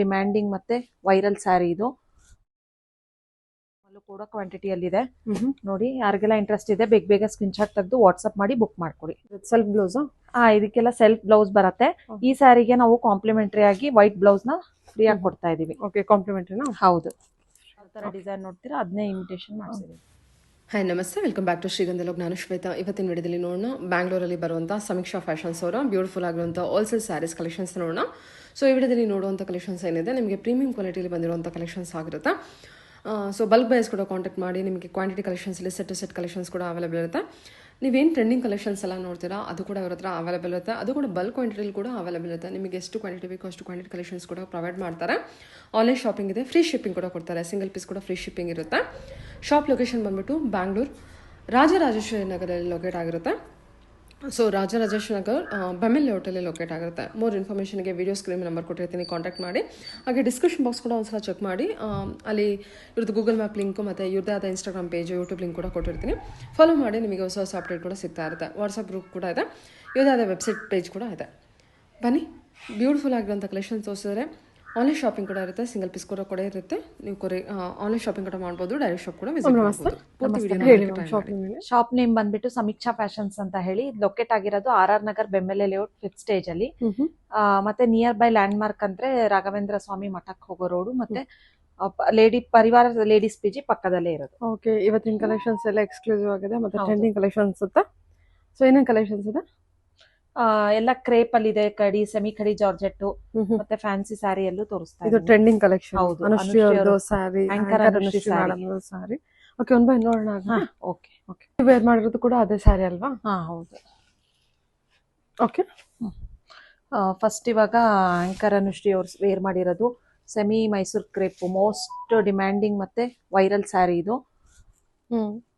Demanding ಮತ್ತೆ viral sari ಇದು ಕೂಡ ಕ್ವಾಂಟಿಟಿಯಲ್ಲಿದೆ. ನೋಡಿ, ಯಾರಿಗೆಲ್ಲ ಇಂಟ್ರೆಸ್ಟ್ ಇದೆ ಬೇಗ ಬೇಗ ಸ್ಕ್ರೀನ್ ಶಾಟ್ ತೆಗೆದು ವಾಟ್ಸ್ಆಪ್ ಮಾಡಿ ಬುಕ್ ಮಾಡ್ಕೊಡಿ. ಸೆಲ್ಫ್ ಬ್ಲೌಸ್ ಇದಕ್ಕೆಲ್ಲ ಸೆಲ್ಫ್ ಬ್ಲೌಸ್ ಬರುತ್ತೆ. ಈ ಸ್ಯಾರಿಗೆ ನಾವು ಕಾಂಪ್ಲಿಮೆಂಟರಿ ಆಗಿ ವೈಟ್ ಬ್ಲೌಸ್ ನ ಫ್ರೀ ಆಗಿ ಕೊಡ್ತಾ ಇದೀವಿ. ಓಕೆ, ಕಾಂಪ್ಲಿಮೆಂಟರಿನಾ? ಹೌದು. ಯಾವ ತರ ಡಿಸೈನ್ ನೋಡ್ತೀರಾ ಅದನ್ನೇ ಇಮಿಟೇಷನ್ ಮಾಡಿಸಿದೀವಿ. ಹಾಯ್, ನಮಸ್ತೆ, ವೆಲ್ಕಮ್ ಬ್ಯಾಕ್ ಟು ಶ್ರೀಗಂಧ ಲೋಕ್. ನಾನು ಶ್ವೇತಾ. ಇವತ್ತಿನ ವಿಡಿಯೋದಲ್ಲಿ ನೋಡೋಣ ಬ್ಯಾಂಗ್ಳೂರಲ್ಲಿ ಬರುವಂಥ ಸಮೀಕ್ಷಾ ಫ್ಯಾಷನ್ಸ್ ಅವರ ಬ್ಯೂಟಿಫುಲ್ ಆಗಿರುವಂಥ ಹೋಲ್ಸೇಲ್ ಸ್ಯಾರೀಸ್ ಕಲೆಕ್ಷನ್ಸ್ ನೋಡೋಣ. ಸೊ ಈ ವಿಡಿಯೋದಲ್ಲಿ ನೋಡುವಂಥ ಕಲೆಕ್ಷನ್ಸ್ ಏನಿದೆ ನಿಮಗೆ ಪ್ರೀಮಿಯಂ ಕ್ವಾಲಿಟಿಯಲ್ಲಿ ಬಂದಿರುವಂಥ ಕಲೆಕ್ಷನ್ಸ್ ಆಗಿರುತ್ತೆ. ಸೊ ಬಲ್ಕ್ ಬೈಸ್ ಕೂಡ ಕಾಂಟ್ಯಾಕ್ಟ್ ಮಾಡಿ. ನಿಮಗೆ ಕ್ವಾಂಟಿಟಿ ಕಲೆಕ್ಷನ್ಸಲ್ಲಿ ಸೆಟ್ ಟು ಸೆಟ್ ಕಲೆಕ್ಷನ್ಸ್ ಕೂಡ ಅವೈಲೇಬಲ್ ಇರುತ್ತೆ. ನೀವೇನು ಟ್ರೆಂಡಿಂಗ್ ಕಲೆಕ್ಷನ್ಸ್ ಎಲ್ಲ ನೋಡ್ತೀರಾ ಅದು ಕೂಡ ಅವ್ರ ಹತ್ರ ಅವೈಲೇಬಲ್ ಇರುತ್ತೆ. ಅದು ಕೂಡ ಬಲ್ಕ್ ಕ್ವಾಂಟಿಟಿಲಿ ಕೂಡ ಅವೈಲೇಬಲ್ ಇರುತ್ತೆ. ನಿಮಗೆ ಎಷ್ಟು ಕ್ವಾಂಟಿಟಿ ಬೇಕೋ ಅಷ್ಟು ಕ್ವಾಂಟಿಟಿ ಕಲೆಕ್ಷನ್ಸ್ ಕೂಡ ಪ್ರೊವೈಡ್ ಮಾಡ್ತಾರೆ. ಆನ್ಲೈನ್ ಶಾಪಿಂಗ್ ಇದೆ, ಫ್ರೀ ಶಿಪ್ಪಿಂಗ್ ಕೂಡ ಕೊಡ್ತಾರೆ. ಸಿಂಗಲ್ ಪೀಸ್ ಕೂಡ ಫ್ರೀ ಶಿಪ್ಪಿಂಗ್ ಇರುತ್ತೆ. ಶಾಪ್ ಲೊಕೇಶನ್ ಬಂದ್ಬಿಟ್ಟು ಬ್ಯಾಂಗ್ಳೂರ್ ರಾಜರಾಜೇಶ್ವರಿ ನಗರಲ್ಲಿ ಲೊಕೇಟ್ ಆಗಿರುತ್ತೆ. So Rajarajeshwari Nagar BEML hotel locate ಆಗಿರುತ್ತೆ. ಮೋರ್ ಇನ್ಫಾರ್ಮೇಷನ್ಗೆ ವಿಡಿಯೋ ಸ್ಕ್ರೀನ್ ನಂಬರ್ ಕೊಟ್ಟಿರ್ತೀನಿ, ಕಾಂಟ್ಯಾಕ್ಟ್ ಮಾಡಿ. ಹಾಗೆ ಡಿಸ್ಕ್ರಿಪ್ಷನ್ ಬಾಕ್ಸ್ ಕೂಡ ಒಂದ್ಸಲ ಚೆಕ್ ಮಾಡಿ. ಅಲ್ಲಿ ಇವ್ರದ್ದು ಗೂಗಲ್ ಮ್ಯಾಪ್ ಲಿಂಕು ಮತ್ತು ಇವ್ರದ್ದೇ ಆದ ಇನ್ಸ್ಟಾಗ್ರಾಮ್ ಪೇಜ್, ಯೂಟ್ಯೂಬ್ ಲಿಂಕ್ ಕೂಡ ಕೊಟ್ಟಿರ್ತೀನಿ. ಫಾಲೋ ಮಾಡಿ, ನಿಮಗೆ ಹೊಸ ಹೊಸ ಅಪ್ಡೇಟ್ ಕೂಡ ಸಿಗ್ತಾ ಇರುತ್ತೆ. ವಾಟ್ಸಪ್ ಗ್ರೂಪ್ ಕೂಡ ಇದೆ, ಇವ್ರದ್ದೇ ಆದ ವೆಬ್ಸೈಟ್ ಪೇಜ್ ಕೂಡ ಇದೆ. ಬನ್ನಿ, ಬ್ಯೂಟಿಫುಲ್ ಆಗಿರೋಂಥ ಕಲೆಕ್ಷನ್ಸ್ ತೋರಿಸಿದ್ರೆ ಆನ್ಲೈನ್ ಶಾಪಿಂಗ್ ಕೂಡ ಇರುತ್ತೆ, ಸಿಂಗಲ್ ಪೀಸ್ ಕೂಡ ಇರುತ್ತೆ. ನೀವು ಆನ್ಲೈನ್ ಶಾಪಿಂಗ್ ಕೂಡ ಮಾಡ್ಬೋದು, ಡೈರೆಕ್ಟ್ ಶಾಪ್ ಕೂಡ ವಿಸಿಟ್ ಮಾಡ್ಬೋದು. ಶಾಪ್ ನೇಮ್ ಬಂದ್ಬಿಟ್ಟು ಸಮೀಕ್ಷಾ ಫ್ಯಾಷನ್ಸ್ ಅಂತ ಹೇಳಿ ಲೊಕೇಟ್ ಆಗಿರೋದು RR Nagar Bemmele layout 5th stage ಅಲ್ಲಿ. ಮತ್ತೆ ನಿಯರ್ ಬೈ ಲ್ಯಾಂಡ್ ಮಾರ್ಕ್ ಅಂದ್ರೆ ರಾಘವೇಂದ್ರ ಸ್ವಾಮಿ ಮಠಕ್ಕೆ ಹೋಗೋ ರೋಡು ಮತ್ತೆ ಪರಿವಾರ ಲೇಡೀಸ್ PG ಪಕ್ಕದಲ್ಲೇ ಇರೋದು. ಓಕೆ, ಇವತ್ತಿನ ಕಲೆಕ್ಷನ್ಸ್ ಎಲ್ಲ ಎಕ್ಸ್ಕ್ಲೂಸಿವ್ ಆಗಿದೆ ಮತ್ತೆ ಟ್ರೆಂಡಿಂಗ್ ಕಲೆಕ್ಷನ್ಸ್ ಇರುತ್ತೆ. ಸೊ ಏನೇನು ಕಲೆಕ್ಷನ್ಸ್ ಇದೆ? ಎಲ್ಲ ಕ್ರೇಪ್ ಅಲ್ಲಿ ಇದೆ, ಕಡಿ, ಸೆಮಿ ಕಡಿ ಜಾರ್ಜೆಟ್ ಮತ್ತೆ ಫ್ಯಾನ್ಸಿ ಸ್ಯಾರಿ ಎಲ್ಲೂ ತೋರಿಸ್ತಾ ಇದು ಟ್ರೆಂಡಿಂಗ್ ಕಲೆಕ್ಷನ್. ಹೌದು, ಸ್ಯಾರಿ, ಆಂಕರ್ ಅನುಶ್ರೀ ಸ್ಯಾರಿ. ಓಕೆ, ಒಂದ್ ಬೈ ನೋಡೋಣ. ಓಕೆ ಓಕೆ, ವೇರ್ ಮಾಡಿರೋದು ಕೂಡ ಅದೇ ಸ್ಯಾರಿ ಅಲ್ವಾ? ಹೌದು. ಓಕೆ, ಫಸ್ಟ್ ಇವಾಗ ಆಂಕರ್ ಅನುಶ್ರೀ ಅವ್ರು ವೇರ್ ಮಾಡಿರೋದು semi Mysore crepe, most demanding ಮತ್ತೆ ವೈರಲ್ ಸ್ಯಾರಿ ಇದು.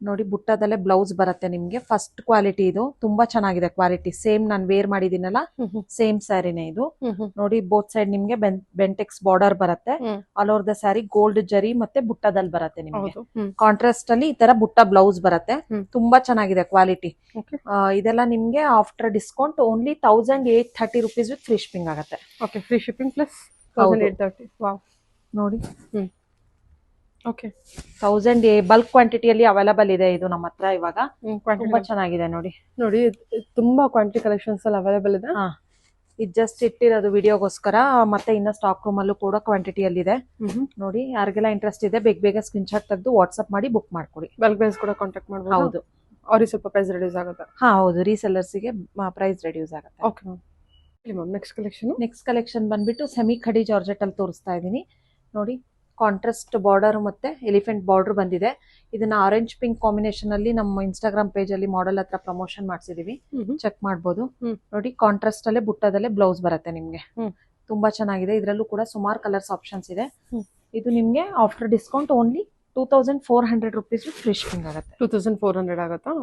ನೋಡಿ, ಬುಟ್ಟದಲ್ಲೇ ಬ್ಲೌಸ್ ಬರುತ್ತೆ ನಿಮ್ಗೆ. ಫಸ್ಟ್ ಕ್ವಾಲಿಟಿ ಇದು, ತುಂಬಾ ಚೆನ್ನಾಗಿದೆ ಕ್ವಾಲಿಟಿ. ಸೇಮ್ ನಾನು ವೇರ್ ಮಾಡಿದೀನಲ್ಲ ಸೇಮ್ ಸ್ಯಾರಿನೇ ಇದು. ನೋಡಿ, ಬೋತ್ ಸೈಡ್ ನಿಮ್ಗೆ ಬೆಂಟೆಕ್ಸ್ ಬಾರ್ಡರ್ ಬರುತ್ತೆ. All over the sari gold ಜರಿ ಮತ್ತೆ ಬುಟ್ಟದಲ್ಲಿ ಬರುತ್ತೆ ನಿಮ್ಗೆ. ಕಾಂಟ್ರಾಸ್ಟ್ ಅಲ್ಲಿ ಈ ತರ ಬುಟ್ಟ ಬ್ಲೌಸ್ ಬರುತ್ತೆ. ತುಂಬಾ ಚೆನ್ನಾಗಿದೆ ಕ್ವಾಲಿಟಿ. ಇದೆಲ್ಲ ನಿಮ್ಗೆ after discount only 1830 rupees with free shipping ಆಗುತ್ತೆ. Okay, free shipping plus 1830. Wow, ನೋಡಿ. ಓಕೆ, 1000 ಬಲ್ಕ್ ಕ್ವಾಂಟಿಟಿಯಲ್ಲಿ ಅವೈಲೇಬಲ್ ಇದೆ ಇದು ನಮ್ಮ ಹತ್ರ ಇವಾಗ. ತುಂಬಾ ಚೆನ್ನಾಗಿದೆ ನೋಡಿ. ನೋಡಿ, ತುಂಬಾ ಕ್ವಾಂಟಿಟಿ ಕಲೆಕ್ಷನ್ಸ್ ಅಲ್ಲಿ ಅವೈಲೇಬಲ್ ಇದೆ. ಇದು ಜಸ್ಟ್ ಇಟ್ಟಿರೋದು ವಿಡಿಯೋಗೋಸ್ಕರ. ಮತ್ತೆ ಇನ್ನ ಸ್ಟಾಕ್ ರೂಮ್ ಅಲ್ಲೂ ಕೂಡ ಕ್ವಾಂಟಿಟಿಯಲ್ಲಿ ಇದೆ. ನೋಡಿ, ಯಾರಿಗೆಲ್ಲ ಇಂಟ್ರೆಸ್ಟ್ ಇದೆ ಬೇಗ ಬೇಗ ಸ್ಕ್ರೀನ್ ಶಾಟ್ ತೆಗೆದು ವಾಟ್ಸ್ಆಪ್ ಮಾಡಿ ಬುಕ್ ಮಾಡ್ಕೊಡಿ. ಬಲ್ಕ್ ಪ್ರೈಸ್ ಕೂಡ ಕಾಂಟ್ಯಾಕ್ಟ್ ಮಾಡಬಹುದು. ಹೌದು, ಅವ್ರಿಗೆ ಸ್ವಲ್ಪ ಪ್ರೈಸ್ ರೆಡ್ಯೂಸ್ ಆಗುತ್ತೆ. ಹೌದು, ರೀಸೆಲ್ಲರ್ಸ್ಗೆ ಪ್ರೈಸ್ ರೆಡ್ಯೂಸ್ ಆಗುತ್ತೆ. ಓಕೆ ಮ್ಯಾಮ್, ನೆಕ್ಸ್ಟ್ ಕಲೆಕ್ಷನ್ ಬಂದ್ಬಿಟ್ಟು ಸೆಮಿ ಖಡಿ ಜಾರ್ಜೆಟ್ ಅಲ್ಲಿ ತೋರಿಸ್ತಾ ಇದೀನಿ. ನೋಡಿ, ಕಾಂಟ್ರಾಸ್ಟ್ ಬಾರ್ಡರ್ ಮತ್ತೆ ಎಲಿಫೆಂಟ್ ಬಾರ್ಡರ್ ಬಂದಿದೆ. ಇದನ್ನ ಆರೆಂಜ್ ಪಿಂಕ್ ಕಾಂಬಿನೇಷನ್ ಅಲ್ಲಿ ನಮ್ಮ ಇನ್ಸ್ಟಾಗ್ರಾಮ್ ಪೇಜ್ ಅಲ್ಲಿ ಮಾಡೆಲ್ ಹತ್ರ ಪ್ರಮೋಷನ್ ಮಾಡ್ಸಿದೀವಿ, ಚೆಕ್ ಮಾಡ್ಬೋದು. ನೋಡಿ, ಕಾಂಟ್ರಾಸ್ಟ್ ಅಲ್ಲೇ ಬುಟ್ಟದಲ್ಲೇ ಬ್ಲೌಸ್ ಬರುತ್ತೆ ನಿಮ್ಗೆ. ತುಂಬಾ ಚೆನ್ನಾಗಿದೆ. ಇದ್ರಲ್ಲೂ ಕೂಡ ಸುಮಾರು ಕಲರ್ಸ್ ಆಪ್ಷನ್ಸ್ ಇದೆ. ಇದು ನಿಮ್ಗೆ after discount only 2400 rupees free shipping ಆಗುತ್ತೆ. 2400 ಆಗುತ್ತಾ?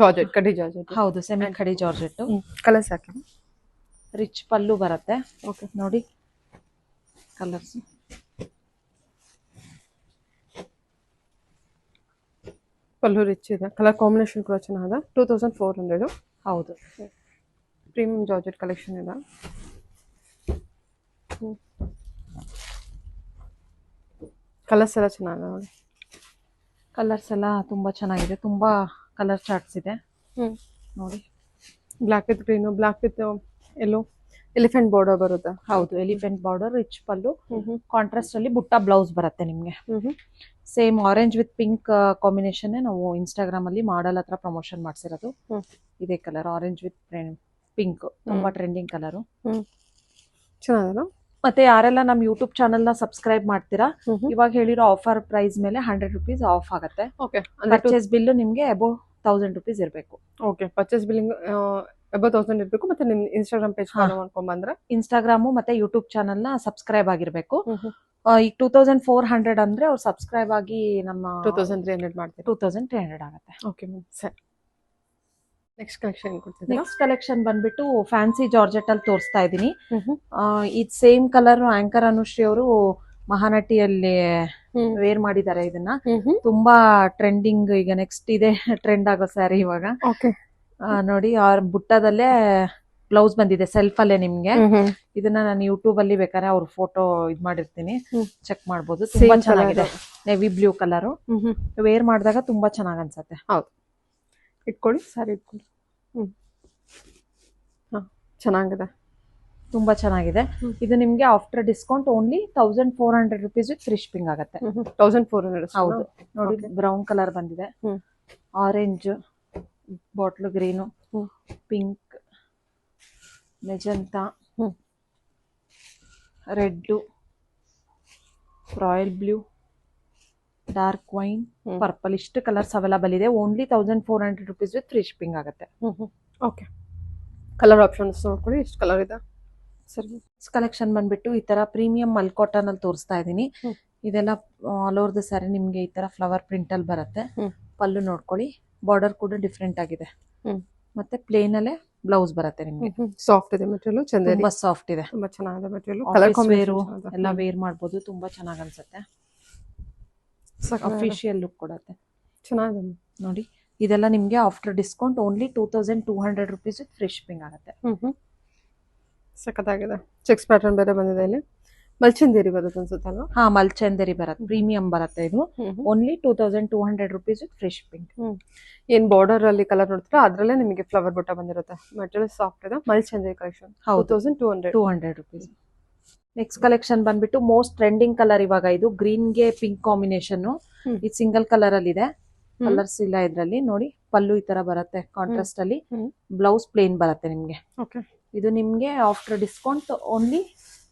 ಜಾರ್ಜೆಟ್, ಕಡಿ ಜಾರ್ಜೆಟ್. ಹೌದು, ಸೆಮಿ ಖಡಿ ಜಾರ್ಜೆಟ್. ಕಲರ್ಸ್ ಹಾಕಿ. ರಿಚ್ ಪಲ್ಲು ಬರುತ್ತೆ. ಓಕೆ, ನೋಡಿ ಕಲರ್ಸ್. ಪಲ್ಲು ರಿಚ್ ಇದೆ, ಕಲರ್ ಕಾಂಬಿನೇಷನ್ ಕೂಡ ಚೆನ್ನಾಗಿದೆ. 2400. ಹೌದು, ಪ್ರೀಮಿಯಂ ಜಾರ್ಜೆಟ್ ಕಲೆಕ್ಷನ್ ಇದೆ. ಕಲರ್ಸ್ ಎಲ್ಲ ಚೆನ್ನಾಗಿದೆ ನೋಡಿ. ಕಲರ್ಸ್ ಎಲ್ಲ ತುಂಬಾ ಚೆನ್ನಾಗಿದೆ. ತುಂಬಾ ಕಲರ್ ಚಾರ್ಟ್ಸ್ ಇದೆ ನೋಡಿ. Block with green, block with yellow, elephant border ಬರುತ್ತೆ. ಹೌದು, ಎಲಿಫೆಂಟ್ ಬಾರ್ಡರ್, ರಿಚ್ ಪಲ್ಲು, ಕಾಂಟ್ರಾಸ್ಟ್ ಅಲ್ಲಿ ಬುಟ್ಟ ಬ್ಲೌಸ್ ಬರುತ್ತೆ ನಿಮ್ಗೆ. Same orange with pink combination ನಾವು ಇನ್ಸ್ಟಾಗ್ರಾಮ್ ಅಲ್ಲಿ ಮಾಡೆಲ್ ಹತ್ರ ಪ್ರಮೋಷನ್ ಮಾಡ್ಸಿರೋದು. ಇದೇ ಕಲರ್, ಆರೆಂಜ್ ವಿತ್ ಪಿಂಕ್, ತುಂಬಾ ಟ್ರೆಂಡಿಂಗ್ ಕಲರ್. ಚೆನ್ನಾಗಿದೆ. ಮತ್ತೆ ಯಾರೆಲ್ಲ ನಮ್ ಯೂಟ್ಯೂಬ್ ಚಾನಲ್ ನ ಸಬ್ಸ್ಕ್ರೈಬ್ ಮಾಡ್ತೀರಾ, ಇವಾಗ ಹೇಳಿರೋ ಆಫರ್ ಪ್ರೈಸ್ ಮೇಲೆ 100 rupees ಆಫ್ ಆಗುತ್ತೆ. ಪರ್ಚೇಸ್ ಬಿಲ್ ನಿಮ್ಗೆ ಅಬೌವ್ 1000 rupees ಇರಬೇಕು. ಓಕೆ, ಪರ್ಚೇಸ್ ಬಿಲ್ಲಿಂಗ್ ಅಬೌವ್ 1000 ಇರಬೇಕು. ಮತ್ತೆ ನಿಮ್ ಇನ್ಸ್ಟಾಗ್ರಾಮ್ ಪೇಜ್ ಫಾಲೋ ಮಾಡ್ಕೊಂಡ್ ಬಂದ್ರೆ, ಇನ್ಸ್ಟಾಗ್ರಾಮ್ ಮತ್ತೆ ಯೂಟ್ಯೂಬ್ ಚಾನಲ್ ನ ಸಬ್ಸ್ಕ್ರೈಬ್ ಆಗಿರ್ಬೇಕು. ಈಗ 2400 ಅಂದ್ರೆ ಅವ್ರು ಸಬ್ಸ್ಕ್ರೈಬ್ ಆಗಿ ನಮ್ಮ 2300 ಮಾಡ್ತೀವಿ. 2300 ಆಗುತ್ತೆ. ಓಕೆ ಮ್ಯಾಮ್, ಸರಿ. ನೆಕ್ಸ್ಟ್ ಕಲೆಕ್ಷನ್ ಬಂದ್ಬಿಟ್ಟು ಫ್ಯಾನ್ಸಿ ಜಾರ್ಜೆಟ್ ಅಲ್ಲಿ ತೋರಿಸ್ತಾ ಇದೀನಿ. ಇದು ಸೇಮ್ ಕಲರ್ ಆಂಕರ್ ಅನುಶ್ರೀ ಅವರು ಮಹಾನಟಿಯಲ್ಲಿ ವೇರ್ ಮಾಡಿದ್ದಾರೆ. ಇದನ್ನ ತುಂಬಾ ಟ್ರೆಂಡಿಂಗ್, ಈಗ ನೆಕ್ಸ್ಟ್ ಇದೆ ಟ್ರೆಂಡ್ ಆಗೋ ಸ್ಯಾರಿ ಇವಾಗ. ನೋಡಿ, ಅವ್ರ ಬುಟ್ಟದಲ್ಲೇ ಬ್ಲೌಸ್ ಬಂದಿದೆ ಸೆಲ್ಫ್ ಅಲ್ಲೇ ನಿಮ್ಗೆ. ಇದನ್ನ ನಾನು ಯೂಟ್ಯೂಬ್ ಅಲ್ಲಿ ಬೇಕಾದ್ರೆ ಅವ್ರ ಫೋಟೋ ಇದ್ ಮಾಡಿರ್ತೀನಿ, ಚೆಕ್ ಮಾಡ್ಬೋದು. ತುಂಬಾ ಚೆನ್ನಾಗಿದೆ, ನೆವಿ ಬ್ಲೂ ಕಲರ್. ವೇರ್ ಮಾಡಿದಾಗ ತುಂಬಾ ಚೆನ್ನಾಗ್ ಅನ್ಸತ್ತೆ. ಹೌದು, ಇಟ್ಕೊಳ್ಳಿ ಸಾರಿ ಇಟ್ಕೊಳ್ಳಿ. ಚೆನ್ನಾಗಿದೆ, ತುಂಬಾ ಚೆನ್ನಾಗಿದೆ. ಇದು ನಿಮ್ಗೆ after discount only 1400 rupees with free shipping ಆಗುತ್ತೆ. 1400. ಹೌದು ನೋಡಿ, ಬ್ರೌನ್ ಕಲರ್ ಬಂದಿದೆ, orange, bottle green, pink, magenta, red, royal blue, dark wine, purple, ಇಷ್ಟು ಕಲರ್ಸ್ ಅವೈಲಬಲ್ ಇದೆ. Only 1400 rupees with free shipping ಆಗುತ್ತೆ. ಓಕೆ, ಕಲರ್ ಆಪ್ಷನ್ಸ್ ನೋಡ್ಕೊಳ್ಳಿ, ಎಷ್ಟು ಕಲರ್ ಇದೆ. ಸರಿ, ಕಲೆಕ್ಷನ್ ಬಂದ್ಬಿಟ್ಟು ಈ ತರ ಪ್ರೀಮಿಯಂ ಮಲ್ ಕಾಟನ್ ಅಲ್ಲಿ ತೋರಿಸ್ತಾ ಇದೀನಿ. ಇದೆಲ್ಲ ಆಲ್ ಓವರ್ ದ ಸ್ಯಾರಿ ನಿಮ್ಗೆ ಈ ತರ ಫ್ಲವರ್ ಪ್ರಿಂಟ್ ಅಲ್ಲಿ ಬರುತ್ತೆ. ಪಲ್ಲು ನೋಡ್ಕೊಳ್ಳಿ, ಬಾರ್ಡರ್ ಕೂಡ ಡಿಫ್ರೆಂಟ್ ಆಗಿದೆ. ಮತ್ತೆ ಪ್ಲೇನ್ ಅಲ್ಲೇ ಬ್ಲೌಸ್ ಬರುತ್ತೆ ನಿಮ್ಗೆ. ಸಾಫ್ಟ್ ಇದೆ ಮೆಟೀರಿಯಲ್, ತುಂಬಾ ಸಾಫ್ಟ್ ಇದೆ, ತುಂಬಾ ಚೆನ್ನಾಗಿದೆ ಮೆಟೀರಿಯಲ್. ಕಲರ್ ಕಾಂಬಿನೇಷನ್ ಎಲ್ಲ ವೇರ್ ಮಾಡ್ಬೋದು, ತುಂಬಾ ಚೆನ್ನಾಗಿ ಅನ್ಸುತ್ತೆ. ಅಫಿಷಿಯಲ್ ಲುಕ್ ಕೊಡುತ್ತೆ, ಚೆನ್ನಾಗಿದೆ ನೋಡಿ. ಇದೆಲ್ಲ ನಿಮ್ಗೆ after discount only 2200 rupees with free shipping ಆಗುತ್ತೆ. ಸಖತ್ತಾಗಿದೆ. ಚೆಕ್ಸ್ ಪ್ಯಾಟರ್ನ್ ಬೇರೆ ಬಂದಿದೆ ಇಲ್ಲಿ. ಮಲ್ಚಂದೇರಿ ಬರುತ್ತೆ ಅನ್ಸುತ್ತೆ ಅಲ್ವಾ? ಹಾ, ಮಲ್ಚಂದೇರಿ ಬರುತ್ತೆ, ಪ್ರೀಮಿಯಂ ಬರುತ್ತೆ. ಇದು only 2200 rupees with free shipping. ಏನ್ ಬಾರ್ಡರ್ ಅಲ್ಲಿ ಕಲರ್ ನೋಡ್ತೀರಾ ಅದ್ರಲ್ಲೇ ನಿಮಗೆ ಫ್ಲವರ್ ಬುಟ್ಟ ಬಂದಿರುತ್ತೆ. ಮೆಟೀರಿಯಲ್ ಸಾಫ್ಟ್ ಇದೆ. ಮಲ್ಚಂದೇರಿ ಕಲೆಕ್ಷನ್ 2200 rupees. ನೆಕ್ಸ್ಟ್ ಕಲೆಕ್ಷನ್ ಬಂದ್ಬಿಟ್ಟು ಮೋಸ್ಟ್ ಟ್ರೆಂಡಿಂಗ್ ಕಲರ್ ಇವಾಗ ಇದು, ಗ್ರೀನ್ ಗೆ ಪಿಂಕ್ ಕಾಂಬಿನೇಷನ್. ಇದು ಸಿಂಗಲ್ ಕಲರ್ ಅಲ್ಲಿ ಇದೆ, ಕಲರ್ಸ್ ಇಲ್ಲ ಇದ್ರಲ್ಲಿ. ನೋಡಿ, ಪಲ್ಲು ಈ ತರ ಬರುತ್ತೆ ಕಾಂಟ್ರಾಸ್ಟ್ ಅಲ್ಲಿ, ಬ್ಲೌಸ್ ಪ್ಲೇನ್ ಬರುತ್ತೆ ನಿಮ್ಗೆ. ಇದು ನಿಮ್ಗೆ after discount only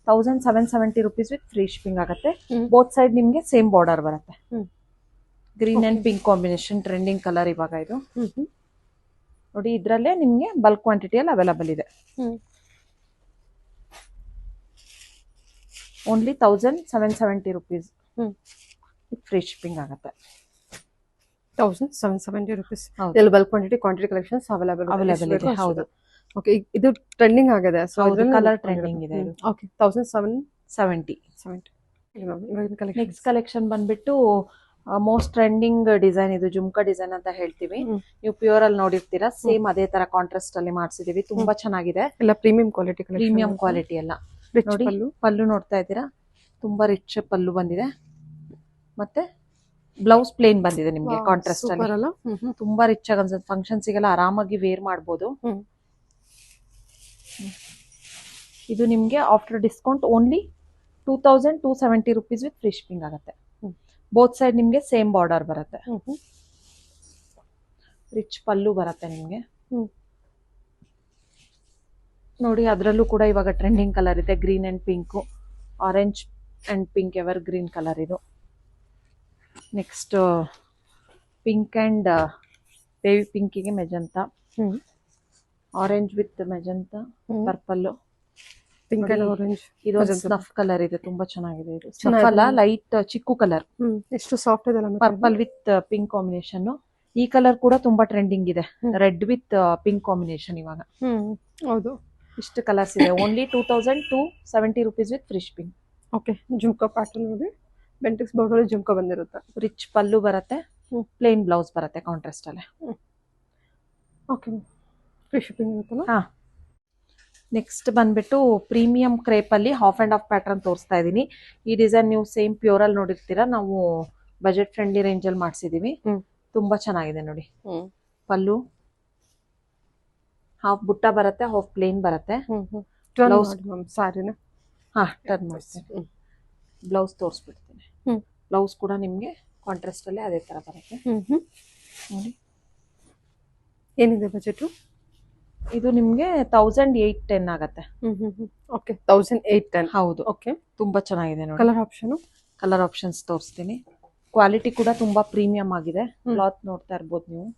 1770 rupees with free shipping ಆಗುತ್ತೆ. ಬೋತ್ ಸೈಡ್ ನಿಮ್ಗೆ ಸೇಮ್ ಬಾರ್ಡರ್ ಬರುತ್ತೆ. Green and pink combination trending colour ಇವಾಗ ಇದು. ನೋಡಿ, ಇದ್ರಲ್ಲೇ ನಿಮ್ಗೆ ಬಲ್ಕ್ ಕ್ವಾಂಟಿಟಿಯಲ್ಲಿ ಅವೈಲಬಲ್ ಇದೆ. Only 1770 rupees with free shipping ಆಗುತ್ತೆ. 1770 rupees. ಎಲ್ಲ ಬಲ್ಕ್ ಕ್ವಾಂಟಿಟಿ ಕಲೆಕ್ಷನ್ಸ್ ಅವೈಲಬಲ್ ಇದೆ. ಹೌದು. ಓಕೆ, ಇದು ಟ್ರೆಂಡಿಂಗ್ ಆಗಿದೆ, ಸೊ ಕಲರ್ ಟ್ರೆಂಡಿಂಗ್ ಇದೆ. ಓಕೆ, 1770. ನೆಕ್ಸ್ಟ್ ಕಲೆಕ್ಷನ್ ಬಂದ್ಬಿಟ್ಟು ಮೋಸ್ಟ್ ಟ್ರೆಂಡಿಂಗ್ ಡಿಸೈನ್ ಇದು, ಜುಮ್ಕಾ ಡಿಸೈನ್ ಅಂತ ಹೇಳ್ತೀವಿ. ನೀವು ಪ್ಯೂರ್ ಅಲ್ಲಿ ನೋಡಿರ್ತೀರಾ, ಸೇಮ್ ಅದೇ ತರ ಕಾಂಟ್ರಾಸ್ಟ್ ಅಲ್ಲಿ ಮಾಡ್ಸಿದೀವಿ. ತುಂಬಾ ಚೆನ್ನಾಗಿದೆ, ಎಲ್ಲ ಪ್ರೀಮಿಯಂ ಕ್ವಾಲಿಟಿ ಎಲ್ಲ. ನೋಡಿ, ಪಲ್ಲು ನೋಡ್ತಾ ಇದ್ದೀರಾ, ತುಂಬಾ ರಿಚ್ ಪಲ್ಲು ಬಂದಿದೆ. ಮತ್ತೆ ಬ್ಲೌಸ್ ಪ್ಲೇನ್ ಬಂದಿದೆ ನಿಮ್ಗೆ ಕಾಂಟ್ರಾಸ್ಟ್ ಅಲ್ಲಿ. ತುಂಬಾ ರಿಚ್ ಆಗಿ ಅನ್ಸುತ್ತೆ, ಫಂಕ್ಷನ್ಸ್ ಗೆಲ್ಲ ಆರಾಮಾಗಿ ವೇರ್ ಮಾಡಬಹುದು. ಇದು ನಿಮ್ಗೆ after discount only 2270 rupees with free shipping ಆಗುತ್ತೆ. ಬೋತ್ ಸೈಡ್ ನಿಮ್ಗೆ ಸೇಮ್ ಬಾರ್ಡರ್ ಬರುತ್ತೆ, ರಿಚ್ ಪಲ್ಲು ಬರುತ್ತೆ ನಿಮ್ಗೆ. ನೋಡಿ, ಅದರಲ್ಲೂ ಕೂಡ ಇವಾಗ ಟ್ರೆಂಡಿಂಗ್ ಕಲರ್ ಇದೆ, green and pink, orange and pink, evergreen colour ಇದು. ನೆಕ್ಸ್ಟ್ ಪಿಂಕ್ ಅಂಡ್ ಬೇಬಿ ಪಿಂಕಿಗೆ magenta, orange with magenta, purple, pink and orange. ಇದು ಸ್ನಫ್ ಕಲರ್ ಇದೆ, ತುಂಬಾ ಚೆನ್ನಾಗಿದೆ. ಇದು ಸ್ನಫ್ ಅಲ್ಲ, ಲೈಟ್ ಚಿಕ್ಕು ಕಲರ್. ಎಷ್ಟು ಸಾಫ್ಟ್ ಇದೆ. Purple with pink combination. ಈ ಕಲರ್ ಕೂಡ ತುಂಬಾ ಟ್ರೆಂಡಿಂಗ್ ಇದೆ, ರೆಡ್ ವಿತ್ ಪಿಂಕ್ ಕಾಂಬಿನೇಷನ್ ಇವಾಗ. ಹೌದು, ಇಷ್ಟು ಕಲರ್ಸ್ ಇದೆ. Only 2270 rupees with free shipping. Okay, jhumka pattern ನೋಡಿ, ಬೆಂಟಿಕ್ಸ್ ಬಾರ್ಡರ್ ಜುಮ್ಕಾ ಬಂದಿರುತ್ತೆ. ರಿಚ್ ಪಲ್ಲು ಬರುತ್ತೆ, ಪ್ಲೇನ್ ಬ್ಲೌಸ್ ಬರುತ್ತೆ ಕಾಂಟ್ರಾಸ್ಟ್ ಅಲ್ಲೇ. ಓಕೆ, ಫ್ರೀ ಶಿಪ್ಪಿಂಗ್ ಇರುತ್ತಲ್ಲ. ಹಾ, ನೆಕ್ಸ್ಟ್ ಬಂದ್ಬಿಟ್ಟು ಪ್ರೀಮಿಯಂ ಕ್ರೇಪ್ ಅಲ್ಲಿ ಹಾಫ್ ಅಂಡ್ ಹಾಫ್ ಪ್ಯಾಟರ್ನ್ ತೋರಿಸ್ತಾ ಇದೀನಿ. ಈ ಡಿಸೈನ್ ನೀವು ಸೇಮ್ ಪ್ಯೂರ್ ಅಲ್ಲಿ ನೋಡಿರ್ತೀರಾ, ನಾವು ಬಜೆಟ್ ಫ್ರೆಂಡ್ಲಿ ರೇಂಜ್ ಅಲ್ಲಿ ಮಾಡಿಸಿದೀವಿ. ತುಂಬಾ ಚೆನ್ನಾಗಿದೆ ನೋಡಿ. ಪಲ್ಲು ಹಾಫ್ ಬುಟ್ಟ ಬರುತ್ತೆ, ಹಾಫ್ ಪ್ಲೇನ್ ಬರುತ್ತೆ. ಸಾರಿನ ಟರ್ನ್ ಮಾಡ್ತೀನಿ, ಬ್ಲೌಸ್ ತೋರಿಸ್ಬಿಡ್ತೀನಿ. ಬ್ಲೌಸ್ ಕೂಡ ನಿಮ್ಗೆ ಕಾಂಟ್ರಾಸ್ಟ್ ಅಲ್ಲೇ ಅದೇ ತರ ಬರುತ್ತೆ. ನೋಡಿ, ಏನಿದೆ ಬಜೆಟ್? ಇದು ನಿಮ್ಗೆ 1810 ಆಗತ್ತೆ. ಓಕೆ, 1810. ಹೌದು. ಓಕೆ, ತುಂಬಾ ಚೆನ್ನಾಗಿದೆ ನೋಡಿ. ಕಲರ್ ಆಪ್ಷನ್ಸ್ ತೋರಿಸ್ತೀನಿ. ಕ್ವಾಲಿಟಿ ಕೂಡ ತುಂಬಾ ಪ್ರೀಮಿಯಂ ಆಗಿದೆ. ಕ್ಲಾತ್ ನೋಡ್ತಾ ಇರ್ಬೋದು ನೀವು.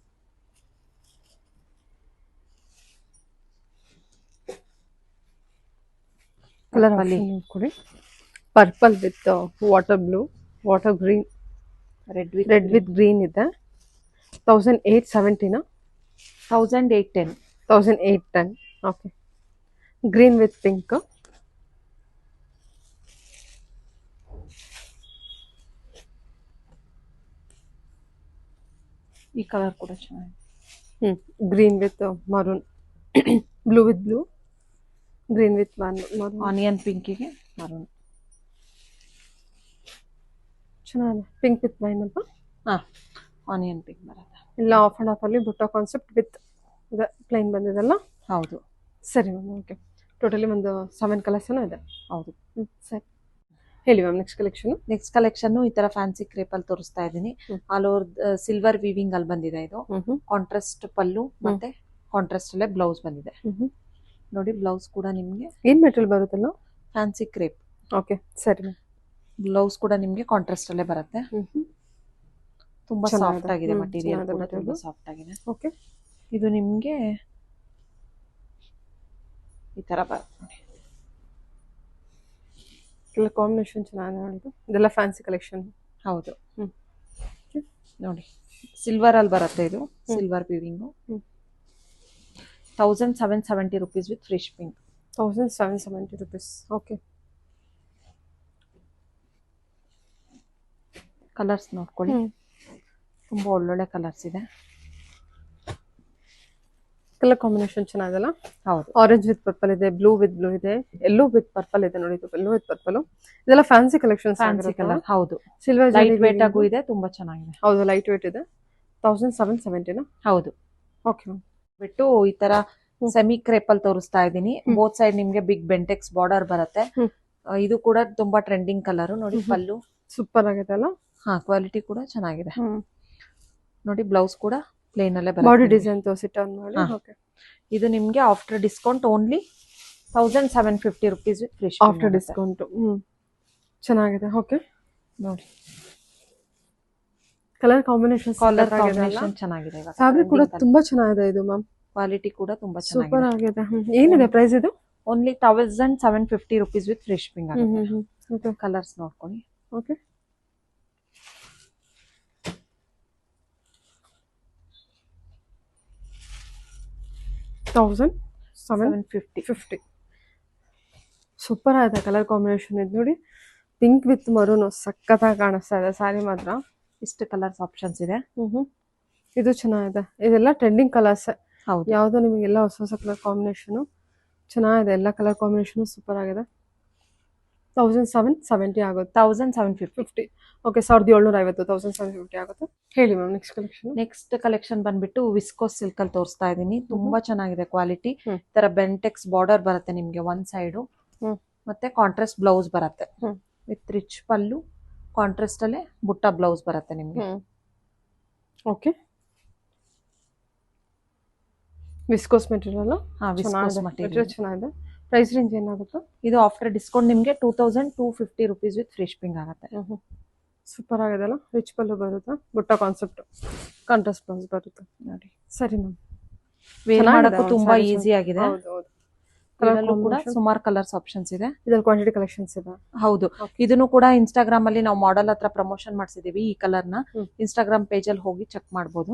ಕಲರ್ ಕೊಡಿ. Purple with water blue, water green, red with green ಇದೆ. 1870 1810. 1810. Okay, green with pink. ಈ ಕಲರ್ ಕೂಡ ಚೆನ್ನಾಗಿದೆ. Green with maroon, blue with blue, green with maroon onion ಪಿಂಕಿಗೆ ಮರೂನ್. ಚೆನ್ನಾಗಿದೆ. ಪಿಂಕ್ ವಿತ್ ವೈನ್ ಅಲ್ವಾ? ಹಾಂ, ಆನಿಯನ್ ಪಿಂಕ್ ಬರುತ್ತೆ. ಎಲ್ಲ ಆಫ್ ಆ್ಯಂಡ್ ಆಫ್ ಅಲ್ಲಿ ಬುಟ್ಟ ಕಾನ್ಸೆಪ್ಟ್ ವಿತ್ ಪ್ಲೈನ್ ಬಂದಿದೆಲ್ಲ. ಹೌದು. ಸರಿ ಮ್ಯಾಮ್, ಓಕೆ. ಟೋಟಲಿ ಒಂದು 7 ಕಲರ್ಸ್ ಏನೋ ಇದೆ. ಹೌದು. ಸರಿ, ಹೇಳಿ ma'am next collection. Next collection ಈ ತರ ಫ್ಯಾನ್ಸಿ ಕ್ರೇಪ್ ಅಲ್ಲಿ ತೋರಿಸ್ತಾ ಇದ್ದೀನಿ. ಆಲ್ ಓವರ್ ಸಿಲ್ವರ್ ವೀವಿಂಗ್ ಅಲ್ಲಿ ಬಂದಿದೆ ಇದು. ಕಾಂಟ್ರಾಸ್ಟ್ ಪಲ್ಲು ಮತ್ತೆ ಕಾಂಟ್ರಾಸ್ಟ್ ಅಲ್ಲೇ ಬ್ಲೌಸ್ ಬಂದಿದೆ. ನೋಡಿ, ಬ್ಲೌಸ್ ಕೂಡ ನಿಮ್ಗೆ ಏನ್ ಮೆಟೀರಿಯಲ್ ಬರುತ್ತಲ್ಲ? Fancy crepe. ಓಕೆ, ಸರಿ ಮ್ಯಾಮ್. ಬ್ಲೌಸ್ ಕೂಡ ನಿಮ್ಗೆ ಕಾಂಟ್ರಾಸ್ಟ್ ಅಲ್ಲೇ ಬರುತ್ತೆ. ತುಂಬಾ ಸಾಫ್ಟ್ ಆಗಿದೆ ಮಟೀರಿಯಲ್ ಕೂಡ, ತುಂಬಾ ಸಾಫ್ಟ್ ಆಗಿದೆ. ಓಕೆ, ಇದು ನಿಮ್ಗೆ ಈ ತರ ಬರುತ್ತೆ ನೋಡಿ. ಎಲ್ಲ ಕಾಂಬಿನೇಷನ್ ಚೆನ್ನಾಗಿದೆ ನೋಡಿ. ಇದೆಲ್ಲ ಫ್ಯಾನ್ಸಿ ಕಲೆಕ್ಷನ್. ಹೌದು. ನೋಡಿ, ಸಿಲ್ವರ್ ಅಲ್ಲಿ ಬರುತ್ತೆ ಇದು. Silver weaving. 1770 rupees with free shipping. 1770 rupees. Okay. Colours ನೋಡ್ಕೊಳ್ಳಿ, ತುಂಬಾ ಒಳ್ಳೊಳ್ಳೆ ಕಲರ್ಸ್ ಇದೆ. ಕಲರ್ ಕಾಂಬಿನೇಷನ್ ಚೆನ್ನಾಗಿದೆಲ್ಲ. ಹೌದು. ಆರೆಂಜ್ ವಿತ್ ಪರ್ಪಲ್ ಇದೆ, ಬ್ಲೂ ವಿತ್ ಬ್ಲೂ ಇದೆ, ಎಲ್ಲೋ ವಿತ್ ಪರ್ಪಲ್ ಇದೆ ನೋಡಿ. ಎಲ್ಲೋ ವಿತ್ ಪರ್ಪಲ್ ಇದೆಲ್ಲ ಫ್ಯಾನ್ಸಿ ಕಲೆಕ್ಷನ್. Fancy colour. ಹೌದು. ಸಿಲ್ವರ್ ಲೈಟ್ ವೇಟ್ ಆಗು ಇದೆ, ತುಂಬಾ ಚೆನ್ನಾಗಿದೆ. ಹೌದು, ಲೈಟ್ ವೇಟ್ ಇದೆ. 1770 ಹೌದು. ಓಕೆ. ಬಿಟ್ಟು ಈ ತರ ಸೆಮಿ ಕ್ರೇಪ್ ಅಲ್ಲಿ ತೋರಿಸ್ತಾ ಇದ್ದೀನಿ. ಬೋತ್ ಸೈಡ್ ನಿಮ್ಗೆ ಬಿಗ್ ಬೆಂಟೆಕ್ಸ್ ಬಾರ್ಡರ್ ಬರುತ್ತೆ. ಇದು ಕೂಡ ತುಂಬಾ ಟ್ರೆಂಡಿಂಗ್ ಕಲರ್ ನೋಡಿ. ಪಲ್ಲು ಸೂಪರ್ ಆಗಿದೆ ಅಲ್ಲ. ಹಾ, ಕ್ವಾಲಿಟಿ ಕೂಡ ಚೆನ್ನಾಗಿದೆ ನೋಡಿ. ಬ್ಲೌಸ್ ಕೂಡ ಪ್ಲೇನ್ ಅಲ್ಲೇ ಬರುತ್ತೆ. ಬಾಡಿ ಡಿಸೈನ್ ತೋರಿಸಿ ಟರ್ನ್ ಮಾಡಿ. ಓಕೆ. ಇದು ನಿಮ್ಗೆ after discount only 1750 rupees with free shipping. After discount. ಚೆನ್ನಾಗಿದೆ. ಓಕೆ, ನೋಡಿ. ಕಲರ್ ಕಾಂಬಿನೇಷನ್ ಚೆನ್ನಾಗಿದೆ. ಫ್ಯಾಬ್ರಿಕ್ ಕೂಡ ತುಂಬಾ ಚೆನ್ನಾಗಿದೆ ಇದು ಮ್ಯಾಮ್. ಕ್ವಾಲಿಟಿ ಕೂಡ ತುಂಬಾ ಸೂಪರ್ ಆಗಿದೆ. ಏನಿದೆ ಪ್ರೈಸ್ ಇದು? Only 1750 rupees with free shipping ಆಗುತ್ತೆ. ಕಲರ್ಸ್ ನೋಡ್ಕೊಳ್ಳಿ. ಓಕೆ. $1750. ಸೂಪರ್ ಆಗಿದೆ ಕಲರ್ ಕಾಂಬಿನೇಷನ್ ಇದು ನೋಡಿ. ಪಿಂಕ್ ವಿತ್ ಮರೂನ್ ಸಖತ್ತಾಗಿ ಕಾಣಿಸ್ತಾ ಇದೆ ಸ್ಯಾರಿ ಮಾತ್ರ. ಇಷ್ಟು ಕಲರ್ಸ್ ಆಪ್ಷನ್ಸ್ ಇದೆ. ಇದು ಚೆನ್ನಾಗಿದೆ. ಇದೆಲ್ಲ ಟ್ರೆಂಡಿಂಗ್ ಕಲರ್ಸ್. ಹೌದು. ಯಾವ್ದು ನಿಮಗೆಲ್ಲ ಹೊಸ ಹೊಸ ಕಲರ್ ಕಾಂಬಿನೇಷನ್ ಚೆನ್ನಾಗಿದೆ. ಎಲ್ಲ ಕಲರ್ ಕಾಂಬಿನೇಷನ್ ಸೂಪರ್ ಆಗಿದೆ. 1770 ಆಗುತ್ತೆ. 1750. ಓಕೆ, 1750. 1750 ಆಗುತ್ತೆ. ಹೇಳಿ ma'am next collection. Next collection ಬಂದ್ಬಿಟ್ಟು ವಿಸ್ಕೋಸ್ ಸಿಲ್ಕ್ ಅಲ್ಲಿ ತೋರಿಸ್ತಾ ಇದ್ದೀನಿ. ತುಂಬಾ ಚೆನ್ನಾಗಿದೆ ಕ್ವಾಲಿಟಿ. ಈ ತರ ಬೆಂಟೆಕ್ಸ್ ಬಾರ್ಡರ್ ಬರುತ್ತೆ ನಿಮ್ಗೆ ಒಂದ್ ಸೈಡು. ಮತ್ತೆ ಕಾಂಟ್ರಾಸ್ಟ್ ಬ್ಲೌಸ್ ಬರುತ್ತೆ ವಿತ್ ರಿಚ್ ಪಲ್ಲು. ಕಾಂಟ್ರಾಸ್ಟ್ ಅಲ್ಲೇ ಬುಟ್ಟ ಬ್ಲೌಸ್ ಬರುತ್ತೆ ನಿಮ್ಗೆ. ಓಕೆ. Viscose material. ಮೆಟೀರಿಯಲ್ ಚೆನ್ನಾಗಿದೆ. ಪ್ರೈಸ್ ರೇಂಜ್ ಏನಾಗುತ್ತೆ? ಇದು ಆಫ್ಟರ್ ಡಿಸ್ಕೌಂಟ್ ನಿಮ್ಗೆ 2250 rupees with free shipping ಆಗುತ್ತೆ. ಸೂಪರ್ ಆಗಿದೆಲ್ಲ. ರಿಚ್ ಪಲ್ಲು ಬರುತ್ತೆ, ಬುಟ್ಟ ಕಾನ್ಸೆಪ್ಟ್, ಕಾಂಟ್ರಾಸ್ಟ್ ಬ್ಲೌಸ್ ಬರುತ್ತೆ ನೋಡಿ. ಸರಿ ಮ್ಯಾಮ್, ವೇರ್ ಮಾಡೋಕ್ಕೂ ತುಂಬಾ ಈಸಿ ಆಗಿದೆ. ಹೌದು. ಕೂಡ ಸುಮಾರು ಕಲರ್ಸ್ ಆಪ್ಷನ್ಸ್ ಇದೆ. ಇದ್ರಲ್ಲಿ ಕ್ವಾಂಟಿಟಿ ಕಲೆಕ್ಷನ್ಸ್ ಇದೆ. ಹೌದು. ಇದನ್ನು ಕೂಡ ಇನ್ಸ್ಟಾಗ್ರಾಮ್ ಅಲ್ಲಿ ನಾವು ಮಾಡೆಲ್ ಹತ್ರ ಪ್ರಮೋಷನ್ ಮಾಡಿಸಿದೀವಿ. ಈ ಕಲರ್ ನ ಇನ್ಸ್ಟಾಗ್ರಾಮ್ ಪೇಜ್ ಅಲ್ಲಿ ಹೋಗಿ ಚೆಕ್ ಮಾಡಬಹುದು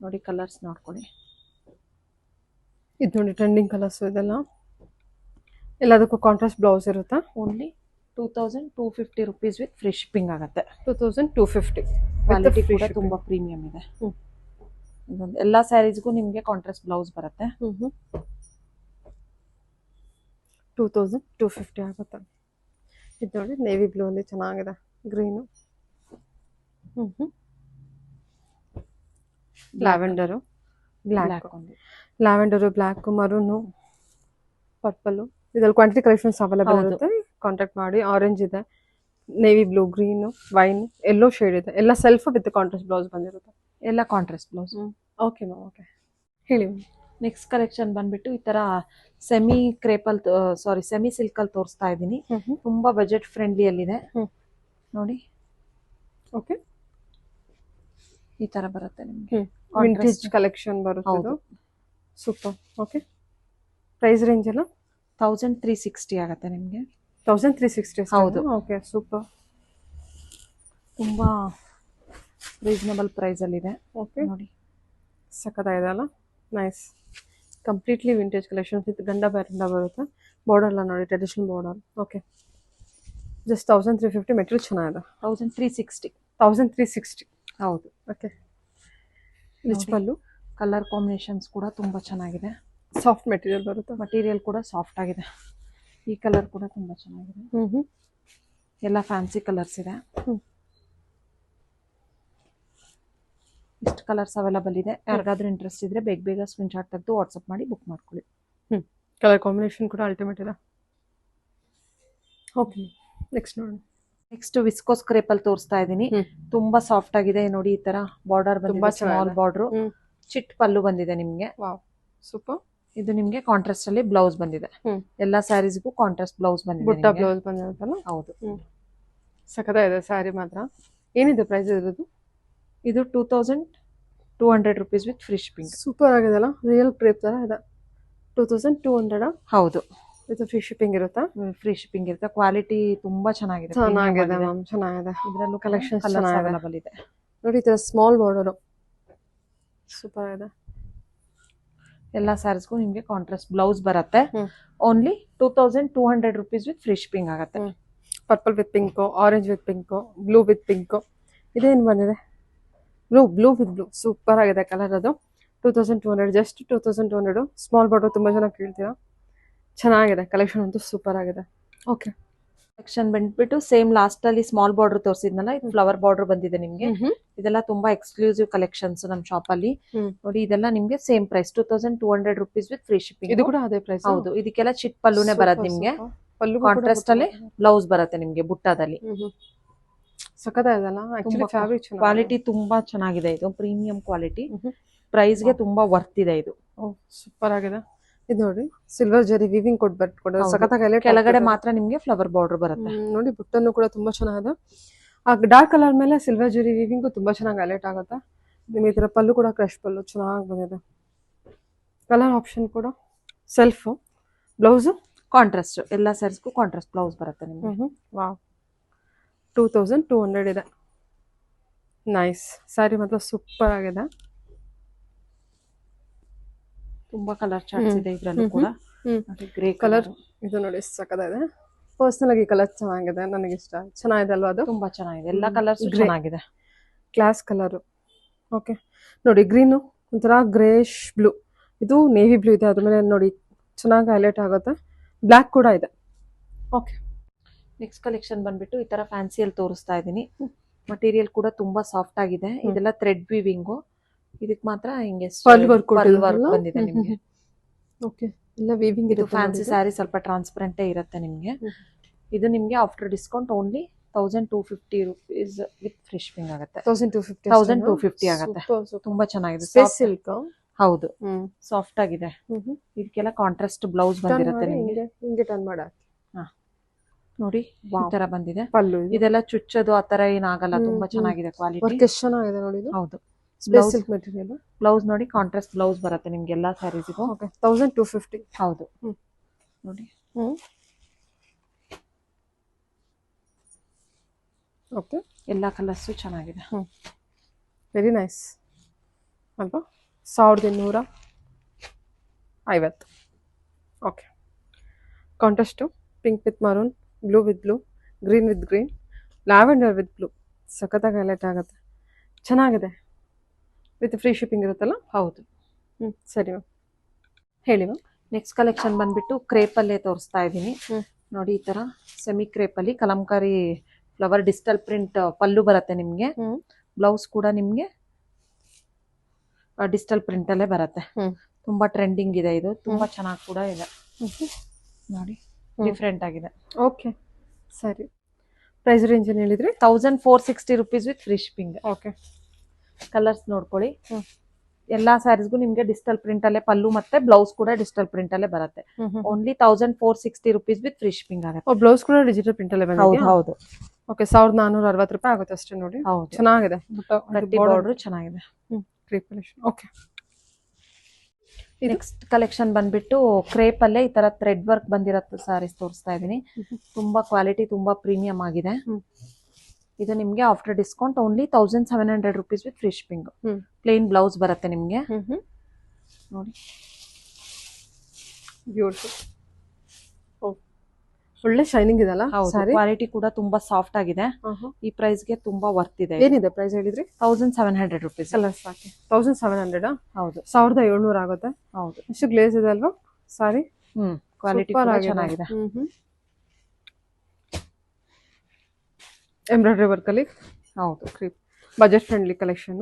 ನೋಡಿ. ಕಲರ್ಸ್ ನೋಡ್ಕೊಳ್ಳಿ. ಇದು ನೋಡಿ ಟ್ರೆಂಡಿಂಗ್ ಕಲರ್ಸ್ ಇದೆಲ್ಲ. ಎಲ್ಲದಕ್ಕೂ ಕಾಂಟ್ರಾಸ್ಟ್ ಬ್ಲೌಸ್ ಇರುತ್ತೆ. Only 2250 rupees with free shipping ಆಗುತ್ತೆ. 2250. ಕ್ವಾಲಿಟಿ ಕೂಡ ತುಂಬಾ ಪ್ರೀಮಿಯಂ ಇದೆ. ಎಲ್ಲಾ ಸ್ಯಾರೀಸ್ಗೂ ನಿಮ್ಗೆ ಕಾಂಟ್ರಾಸ್ಟ್ ಬ್ಲೌಸ್ ಬರುತ್ತೆ. 2250 ಆಗುತ್ತೆ. ಇದು ನೋಡಿ ನೇವಿ ಬ್ಲೂ ಅಲ್ಲಿ ಚೆನ್ನಾಗಿದೆ. Green, lavender, black, lavender, black, maroon, purple. ಇದ್ರಲ್ಲಿ ಕ್ವಾಂಟಿಟಿ ಕಲೆಕ್ಷನ್ಸ್ ಅವೈಲೇಬಲ್ ಇರುತ್ತೆ. ಕಾಂಟ್ಯಾಕ್ಟ್ ಮಾಡಿ. ಆರೆಂಜ್ ಇದೆ, navy blue, green, wine, yellow shade ಇದೆ. ಎಲ್ಲ ಸೆಲ್ಫ್ ವಿತ್ ಕಾಂಟ್ರಾಸ್ಟ್ ಬ್ಲೌಸ್ ಬಂದಿರುತ್ತೆ. ಎಲ್ಲ contrast blouse. Okay ma'am, okay. ಹೇಳಿ. ನೆಕ್ಸ್ಟ್ ಕಲೆಕ್ಷನ್ ಬಂದ್ಬಿಟ್ಟು ಈ ತರ ಸೆಮಿ ಕ್ರೇಪಲ್ ಸೆಮಿ ಸಿಲ್ಕ್ ಅಲ್ಲಿ ತೋರಿಸ್ತಾ ಇದ್ದೀನಿ. ತುಂಬಾ ಬಜೆಟ್ ಫ್ರೆಂಡ್ಲಿ ಅಲ್ಲಿದೆ ನೋಡಿ. ಓಕೆ. ಈ ತರ ಬರುತ್ತೆ ನಿಮ್ಗೆ. ವಿಂಟೇಜ್ ಕಲೆಕ್ಷನ್ ಬರುತ್ತೆ. ಸೂಪರ್. ಓಕೆ. ಪ್ರೈಸ್ ರೇಂಜ್ ಎಲ್ಲ 1360 ಆಗುತ್ತೆ ನಿಮ್ಗೆ. 1360. ಹೌದು. Okay, super. ತುಂಬಾ ರೀಸನಬಲ್ ಪ್ರೈಸ್ ಅಲ್ಲಿ ಇದೆ. ಓಕೆ ನೋಡಿ, ಸಖತ್ತಾಗಿದೆ ಅಲ್ಲ. Nice. Completely vintage collections with ಗಂಡ ಬ್ಯಾರಿಂದ ಬರುತ್ತೆ. ಬಾರ್ಡರ್ ಎಲ್ಲ ನೋಡಿ, traditional border. Okay, just 1350. Material ಚೆನ್ನಾಗಿದೆ. 1360. ಹೌದು. ಓಕೆ. ರಿಚ್ ಪಲ್ಲು. ಕಲರ್ ಕಾಂಬಿನೇಷನ್ಸ್ ಕೂಡ ತುಂಬಾ ಚೆನ್ನಾಗಿದೆ. ಸಾಫ್ಟ್ ಮೆಟೀರಿಯಲ್ ಬರುತ್ತೆ. ಮಟೀರಿಯಲ್ ಕೂಡ ಸಾಫ್ಟ್ ಆಗಿದೆ. ಈ ಕಲರ್ ಕೂಡ ತುಂಬಾ ಚೆನ್ನಾಗಿದೆ. ಎಲ್ಲ ಫ್ಯಾನ್ಸಿ ಕಲರ್ಸ್ ಇದೆ. ಇಷ್ಟು ಕಲರ್ಸ್ ಅವೈಲಬಲ್ ಇದೆ. ಯಾರಿಗಾದ್ರೂ ಇಂಟ್ರೆಸ್ಟ್ ಇದ್ರೆ ಬೇಗ ಬೇಗ ಸ್ಕ್ರೀನ್ ಶಾಟ್ ತೆಗೆದು ವಾಟ್ಸಪ್ ಮಾಡಿ ಬುಕ್ ಮಾಡ್ಕೊಳ್ಳಿ. ಕಲರ್ ಕಾಂಬಿನೇಷನ್ ಕೂಡ ಅಲ್ಟಿಮೇಟ್ ಇದೆ. ಓಕೆ, ನೆಕ್ಸ್ಟ್ ನೋಡಿ. ನೆಕ್ಸ್ಟ್ ವಿಸ್ಕೋಸ್ ಕ್ರೇಪ್ ಅಲ್ಲಿ ತೋರಿಸ್ತಾ ಇದೀನಿ. ತುಂಬಾ ಸಾಫ್ಟ್ ಆಗಿದೆ ನೋಡಿ. ಈ ತರ ಬಾರ್ಡರ್ ಬಂದಿದೆ, ಸ್ಮಾಲ್ ಬಾರ್ಡರ್, ಚಿಟ್ ಪಲ್ಲು ಬಂದಿದೆ ನಿಮ್ಗೆ. ಸೂಪರ್. ಇದು ನಿಮ್ಗೆ ಕಾಂಟ್ರಾಸ್ಟ್ ಅಲ್ಲಿ ಬ್ಲೌಸ್ ಬಂದಿದೆ. ಎಲ್ಲಾ ಸ್ಯಾರೀಸ್ಗೂ ಕಾಂಟ್ರಾಸ್ಟ್ ಬ್ಲೌಸ್ ಬಂದಿದೆ. ಬುಟ್ಟ ಬ್ಲೌಸ್ ಬಂದಿರುತ್ತಲ್ಲ. ಹೌದು, ಸಖತ್ತಾಗಿದೆ ಸ್ಯಾರಿ ಮಾತ್ರ. ಏನಿದೆ ಪ್ರೈಸ್ ಇರೋದು? ಇದು 2200 rupees with free shipping. Super ಆಗಿದೆಲ್ಲ, ರಿಯಲ್ ಕ್ರೇಪ್ ತರ ಇದೆ. 2200. ಹೌದು, ಇದು ಫ್ರೀ ಶಿಪ್ಪಿಂಗ್ ಇರುತ್ತಾ? ಫ್ರೀ ಶಿಪ್ಪಿಂಗ್ ಇರುತ್ತೆ. ಕ್ವಾಲಿಟಿ ತುಂಬಾ ಚೆನ್ನಾಗಿದೆ. ಚೆನ್ನಾಗಿದೆ ಮ್ಯಾಮ್, ಚೆನ್ನಾಗಿದೆ. ಇದರಲ್ಲೂ ಕಲೆಕ್ಷನ್ ಅವೈಲಬಲ್ ಇದೆ ನೋಡಿ. ಈ ತರ ಸ್ಮಾಲ್ ಬಾರ್ಡರ್ ಸೂಪರ್ ಆಗಿದೆ. ಎಲ್ಲಾ ಸ್ಯಾರೀಸ್ಗೂ ನಿಮ್ಗೆ ಕಾಂಟ್ರಾಸ್ಟ್ ಬ್ಲೌಸ್ ಬರುತ್ತೆ. Only 2200 rupees with free shipping ಆಗುತ್ತೆ. Purple with pink, orange with pink, blue with pink. ಇದೇನು ಬಂದಿದೆ? Blue with blue. ಸೂಪರ್ ಆಗಿದೆ ಕಲರ್. ಅದು 2200, ಜಸ್ಟ್ 2200. ಸ್ಮಾಲ್ ಬಾರ್ಡರ್ ತುಂಬಾ ಚೆನ್ನಾಗಿ ಕೇಳ್ತೀರಾ. ಚೆನ್ನಾಗಿದೆ ಕಲೆಕ್ಷನ್ ಅಂತೂ, ಸೂಪರ್ ಆಗಿದೆ. ಓಕೆ, ಸೆಕ್ಷನ್ ಬಂದ್ಬಿಟ್ಟು ಸೇಮ್ ಲಾಸ್ಟ್ ಅಲ್ಲಿ ಸ್ಮಾಲ್ ಬಾರ್ಡರ್ ತೋರಿಸಿದ್ನಲ್ಲ, ಇದು ಫ್ಲವರ್ ಬಾರ್ಡರ್ ಬಂದಿದೆ ನಿಮ್ಗೆ. ಇದೆಲ್ಲ ತುಂಬಾ ಎಕ್ಸ್ಕ್ಲೂಸಿವ್ ಕಲೆಕ್ಷನ್ಸ್ ನಮ್ ಶಾಪ್ ಅಲ್ಲಿ ನೋಡಿ. ಇದೆಲ್ಲ ನಿಮ್ಗೆ same price 2200 rupees with free shipping. ಇದು ಕೂಡ ಅದೇ ಪ್ರೈಸ್. ಹೌದು, ಇದಕ್ಕೆಲ್ಲ ಚಿಟ್ ಪಲ್ಲುನೇ ಬರೋದು ನಿಮ್ಗೆ. ಕಾಂಟ್ರಾಸ್ಟ್ ಅಲ್ಲಿ ಬ್ಲೌಸ್ ಬರುತ್ತೆ ನಿಮ್ಗೆ ಬುಟ್ಟದಲ್ಲಿ. ಸಖತ್ತಾಗಿದೆಲ್ಲ. ಆಕ್ಚುಲಿ ಫ್ಯಾಬ್ರಿಕ್ ಕ್ವಾಲಿಟಿ ತುಂಬಾ ಚೆನ್ನಾಗಿದೆ. ಇದು ಪ್ರೀಮಿಯಂ ಕ್ವಾಲಿಟಿ. ಪ್ರೈಸ್ ಗೆ ತುಂಬಾ ವರ್ತ್ ಇದೆ ಇದು. ಸೂಪರ್ ಆಗಿದೆ. ಇದು ನೋಡಿ, ಸಿಲ್ವರ್ ಜರಿ ವಿವಿಂಗ್ ಕೊಟ್ಟು ಸಖತ್ತಾಗಿ ಕೆಳಗಡೆ ಮಾತ್ರ ನಿಮ್ಗೆ ಫ್ಲವರ್ ಬಾರ್ಡರ್ ಬರುತ್ತೆ ನೋಡಿ. ಬುಟ್ಟನ್ನು ಕೂಡ ತುಂಬಾ ಚೆನ್ನಾಗಿದೆ. ಆ ಡಾರ್ಕ್ ಕಲರ್ ಮೇಲೆ ಸಿಲ್ವರ್ ಜರಿ ವಿವಿಂಗ್ ತುಂಬಾ ಚೆನ್ನಾಗಿ ಹೈಲೈಟ್ ಆಗುತ್ತೆ. ನಿಮ್ಗೆ ಈ ತರ ಪಲ್ಲು ಕೂಡ ಕ್ರಶ್ ಪಲ್ಲು ಚೆನ್ನಾಗಿ ಬಂದಿದೆ. ಕಲರ್ ಆಪ್ಷನ್ ಕೂಡ ಸೆಲ್ಫ್. Blouse contrast. ಎಲ್ಲಾ ಸ್ಯಾರೀಸ್ಗೂ ಕಾಂಟ್ರಾಸ್ಟ್ ಬ್ಲೌಸ್ ಬರುತ್ತೆ ನಿಮ್ಗೆ. ವಾವ್, 2200 ಇದೆ. ನೈಸ್ ಸ್ಯಾರಿ ಮಾತ್ರ ಸೂಪರ್ ಆಗಿದೆ. ತುಂಬಾ ಕಲರ್ ಚಾರ್ಟ್ಸ್ ಇದೆ ಇದ್ರಲ್ಲೂ ಕೂಡ. ಗ್ರೇ ಕಲರ್ ಇದು ನೋಡಿ, ಸಖತ್ತಾಗಿದೆ. ಪರ್ಸನಲ್ ಆಗಿ ಕಲರ್ ಚೆನ್ನಾಗಿದೆ, ನನಗೆ ಇಷ್ಟ. ಚೆನ್ನಾಗಿದೆ ಅಲ್ವಾ? ಅದು ತುಂಬಾ ಚೆನ್ನಾಗಿದೆ. ಎಲ್ಲಾ ಕಲರ್ಸ್ ಚೆನ್ನಾಗಿದೆ. Class colour. ಓಕೆ ನೋಡಿ, ಗ್ರೀನು ಒಂಥರ ಗ್ರೇಶ್ ಬ್ಲೂ. ಇದು ನೇವಿ ಬ್ಲೂ ಇದೆ. ಅದ್ರ ಮೇಲೆ ನೋಡಿ ಚೆನ್ನಾಗಿ ಹೈಲೈಟ್ ಆಗುತ್ತೆ. ಬ್ಲ್ಯಾಕ್ ಕೂಡ ಇದೆ. ಓಕೆ, ನೆಕ್ಸ್ಟ್ ಕಲೆಕ್ಷನ್ ಬಂದ್ಬಿಟ್ಟು ಈ ತರ ಫ್ಯಾನ್ಸಿಯಲ್ಲಿ ತೋರಿಸ್ತಾ ಇದೀನಿ. ಮಟೀರಿಯಲ್ ಕೂಡ ತುಂಬಾ ಸಾಫ್ಟ್ ಆಗಿದೆ. ಇದೆಲ್ಲ ಥ್ರೆಡ್ ವೀವಿಂಗು. ಇದಕ್ಕೆ ಮಾತ್ರ ಹಿಂಗೆ ಪರ್ಲ್ ವರ್ಕ್ ಬಂದಿದೆ ನಿಮ್ಗೆ. ಓಕೆ, ಎಲ್ಲ ವೀವಿಂಗ್ ಇದೆ. ಫ್ಯಾನ್ಸಿ ಸ್ಯಾರಿ ಸ್ವಲ್ಪ ಟ್ರಾನ್ಸ್ಪರೆಂಟೇ ಇರುತ್ತೆ ನಿಮ್ಗೆ. ಇದು ನಿಮ್ಗೆ after discount only 1250 rupees with free shipping ಆಗುತ್ತೆ. 1250 ಆಗುತ್ತೆ. ತುಂಬಾ ಚೆನ್ನಾಗಿದೆ. ಸಿಲ್ಕ್. ಹೌದು, ಸಾಫ್ಟ್ ಆಗಿದೆ. ಇದಕ್ಕೆಲ್ಲ ಕಾಂಟ್ರಾಸ್ಟ್ ಬ್ಲೌಸ್ ಬಂದಿರುತ್ತೆ ನಿಮ್ಗೆ. ಹಿಂಗೆ ಟರ್ನ್ ಮಾಡ ನೋಡಿ, ಈ ತರ ಬಂದಿದೆ ಪಲ್ಲು. ಇದೆಲ್ಲ ಚುಚ್ಚೋದು ಆತರ ಏನಾಗಲ್ಲ. ತುಂಬಾ ಚೆನ್ನಾಗಿದೆ ಕ್ವಾಲಿಟಿ. ವರ್ಕ್ ಎಷ್ಟು ಚೆನ್ನಾಗಿದೆ ನೋಡಿ. ಹೌದು, ಸಿಲ್ಕ್ ಮೆಟೀರಿಯಲ್. ಬ್ಲೌಸ್ ನೋಡಿ, ಕಾಂಟ್ರಾಸ್ಟ್ ಬ್ಲೌಸ್ ಬರುತ್ತೆ ನಿಮ್ಗೆ ಎಲ್ಲಾ ಸ್ಯಾರೀಸ್ಗೂ. ಓಕೆ, 1250. ಹೌದು, ನೋಡಿ. ಓಕೆ, ಎಲ್ಲಾ ಕಲರ್ಸ್ ಚೆನ್ನಾಗಿದೆ. ವೆರಿ ನೈಸ್ ಅಲ್ವಾ? 1250. Okay, contrast pink with maroon, blue with blue, green with green, lavender with blue. ಸಖತ್ತಾಗಿ ಹೈಲೈಟ್ ಆಗುತ್ತೆ. ಚೆನ್ನಾಗಿದೆ. ವಿತ್ ಫ್ರೀ ಶಿಪ್ಪಿಂಗ್ ಇರುತ್ತಲ್ಲ? ಹೌದು. ಸರಿ ಮ್ಯಾಮ್, ಹೇಳಿ ಮ್ಯಾಮ್. ನೆಕ್ಸ್ಟ್ ಕಲೆಕ್ಷನ್ ಬಂದ್ಬಿಟ್ಟು ಕ್ರೇಪಲ್ಲೇ ತೋರಿಸ್ತಾ ಇದ್ದೀನಿ ನೋಡಿ. ಈ ತರ ಸೆಮಿ ಕ್ರೇಪಲ್ಲಿ Kalamkari flower digital print pallu ಬರುತ್ತೆ ನಿಮ್ಗೆ. ಬ್ಲೌಸ್ ಕೂಡ ನಿಮ್ಗೆ ಡಿಜಿಟಲ್ ಪ್ರಿಂಟ್ ಅಲ್ಲೇ ಬರುತ್ತೆ. ತುಂಬಾ ಟ್ರೆಂಡಿಂಗ್ ಇದೆ ಇದು. ತುಂಬಾ ಚೆನ್ನಾಗಿ ಕೂಡ ಇದೆ ನೋಡಿ. ಡಿಫ್ರೆಂಟ್ ಆಗಿದೆ. ಓಕೆ, ಸರಿ. ಪ್ರೈಸ್ ರೇಂಜ್ ಏನು ಹೇಳಿದ್ರಿ? 1460 rupees with free shipping. Okay, colours ನೋಡ್ಕೊಳ್ಳಿ. ಎಲ್ಲಾ ಸ್ಯಾರೀಸ್ಗೂ ನಿಮ್ಗೆ ಡಿಜಿಟಲ್ ಪ್ರಿಂಟ್ ಅಲ್ಲೇ ಪಲ್ಲು ಮತ್ತೆ ಬ್ಲೌಸ್ ಕೂಡ ಡಿಜಿಟಲ್ ಪ್ರಿಂಟ್ ಅಲ್ಲೇ ಬರುತ್ತೆ. Only 1460 rupees with free shipping ಆಗುತ್ತೆ. ಬ್ಲೌಸ್ ಕೂಡ ಡಿಜಿಟಲ್ ಪ್ರಿಂಟ್ ಅಲ್ಲೇ ಬಂದಿದೆ. ಹೌದು. ಓಕೆ, 1460 ರೂಪಾಯಿ ಆಗುತ್ತೆ ಅಷ್ಟೇ ನೋಡಿ. ಚೆನ್ನಾಗಿದೆ. ಬಾರ್ಡರ್ ಚೆನ್ನಾಗಿದೆ. ಓಕೆ, ನೆಕ್ಸ್ಟ್ ಕಲೆಕ್ಷನ್ ಬಂದ್ಬಿಟ್ಟು ಕ್ರೇಪ್ ಅಲ್ಲೇ ಈ ತರ ಥ್ರೆಡ್ ವರ್ಕ್ ಬಂದಿರೋ ಸಾರೀಸ್ ತೋರಿಸ್ತಾ ಇದೀನಿ. ತುಂಬಾ ಕ್ವಾಲಿಟಿ, ತುಂಬಾ ಪ್ರೀಮಿಯಂ ಆಗಿದೆ. ಇದು ನಿಮ್ಗೆ after discount only 1700 rupees with free shipping. Plain blouse ಬರುತ್ತೆ ನಿಮ್ಗೆ ನೋಡಿ. ಬ್ಯೂಟಿಫುಲ್. ಒಳ್ಳೆ ಶೈನಿಂಗ್ ಇದೆಲ್ಲ ಹೌದು, ಸಾರಿ. ಕ್ವಾಲಿಟಿ ಕೂಡ ತುಂಬಾ ಸಾಫ್ಟ್ ಆಗಿದೆ. ಈ ಪ್ರೈಸ್ ಗೆ ತುಂಬಾ ವರ್ತ್ ಇದೆ. ಏನಿದೆ ಪ್ರೈಸ್ ಹೇಳಿದ್ರಿ? 1700 ರುಪೀಸ್. ಕಲರ್ಸ್ ಸಾಕಿ 1700. ಹೌದು, 1700 ಆಗುತ್ತೆ. ಹೌದು. ಎಷ್ಟು ಗ್ಲೇಸ್ ಇದೆ ಅಲ್ವಾ ಸಾರಿ. ಕ್ವಾಲಿಟಿ ಕೂಡ ಚೆನ್ನಾಗಿದೆ. ಎಂಬ್ರಾಯ್ಡ್ರಿ ವರ್ಕ್ ಅಲ್ಲಿ. ಹೌದು, budget friendly collection.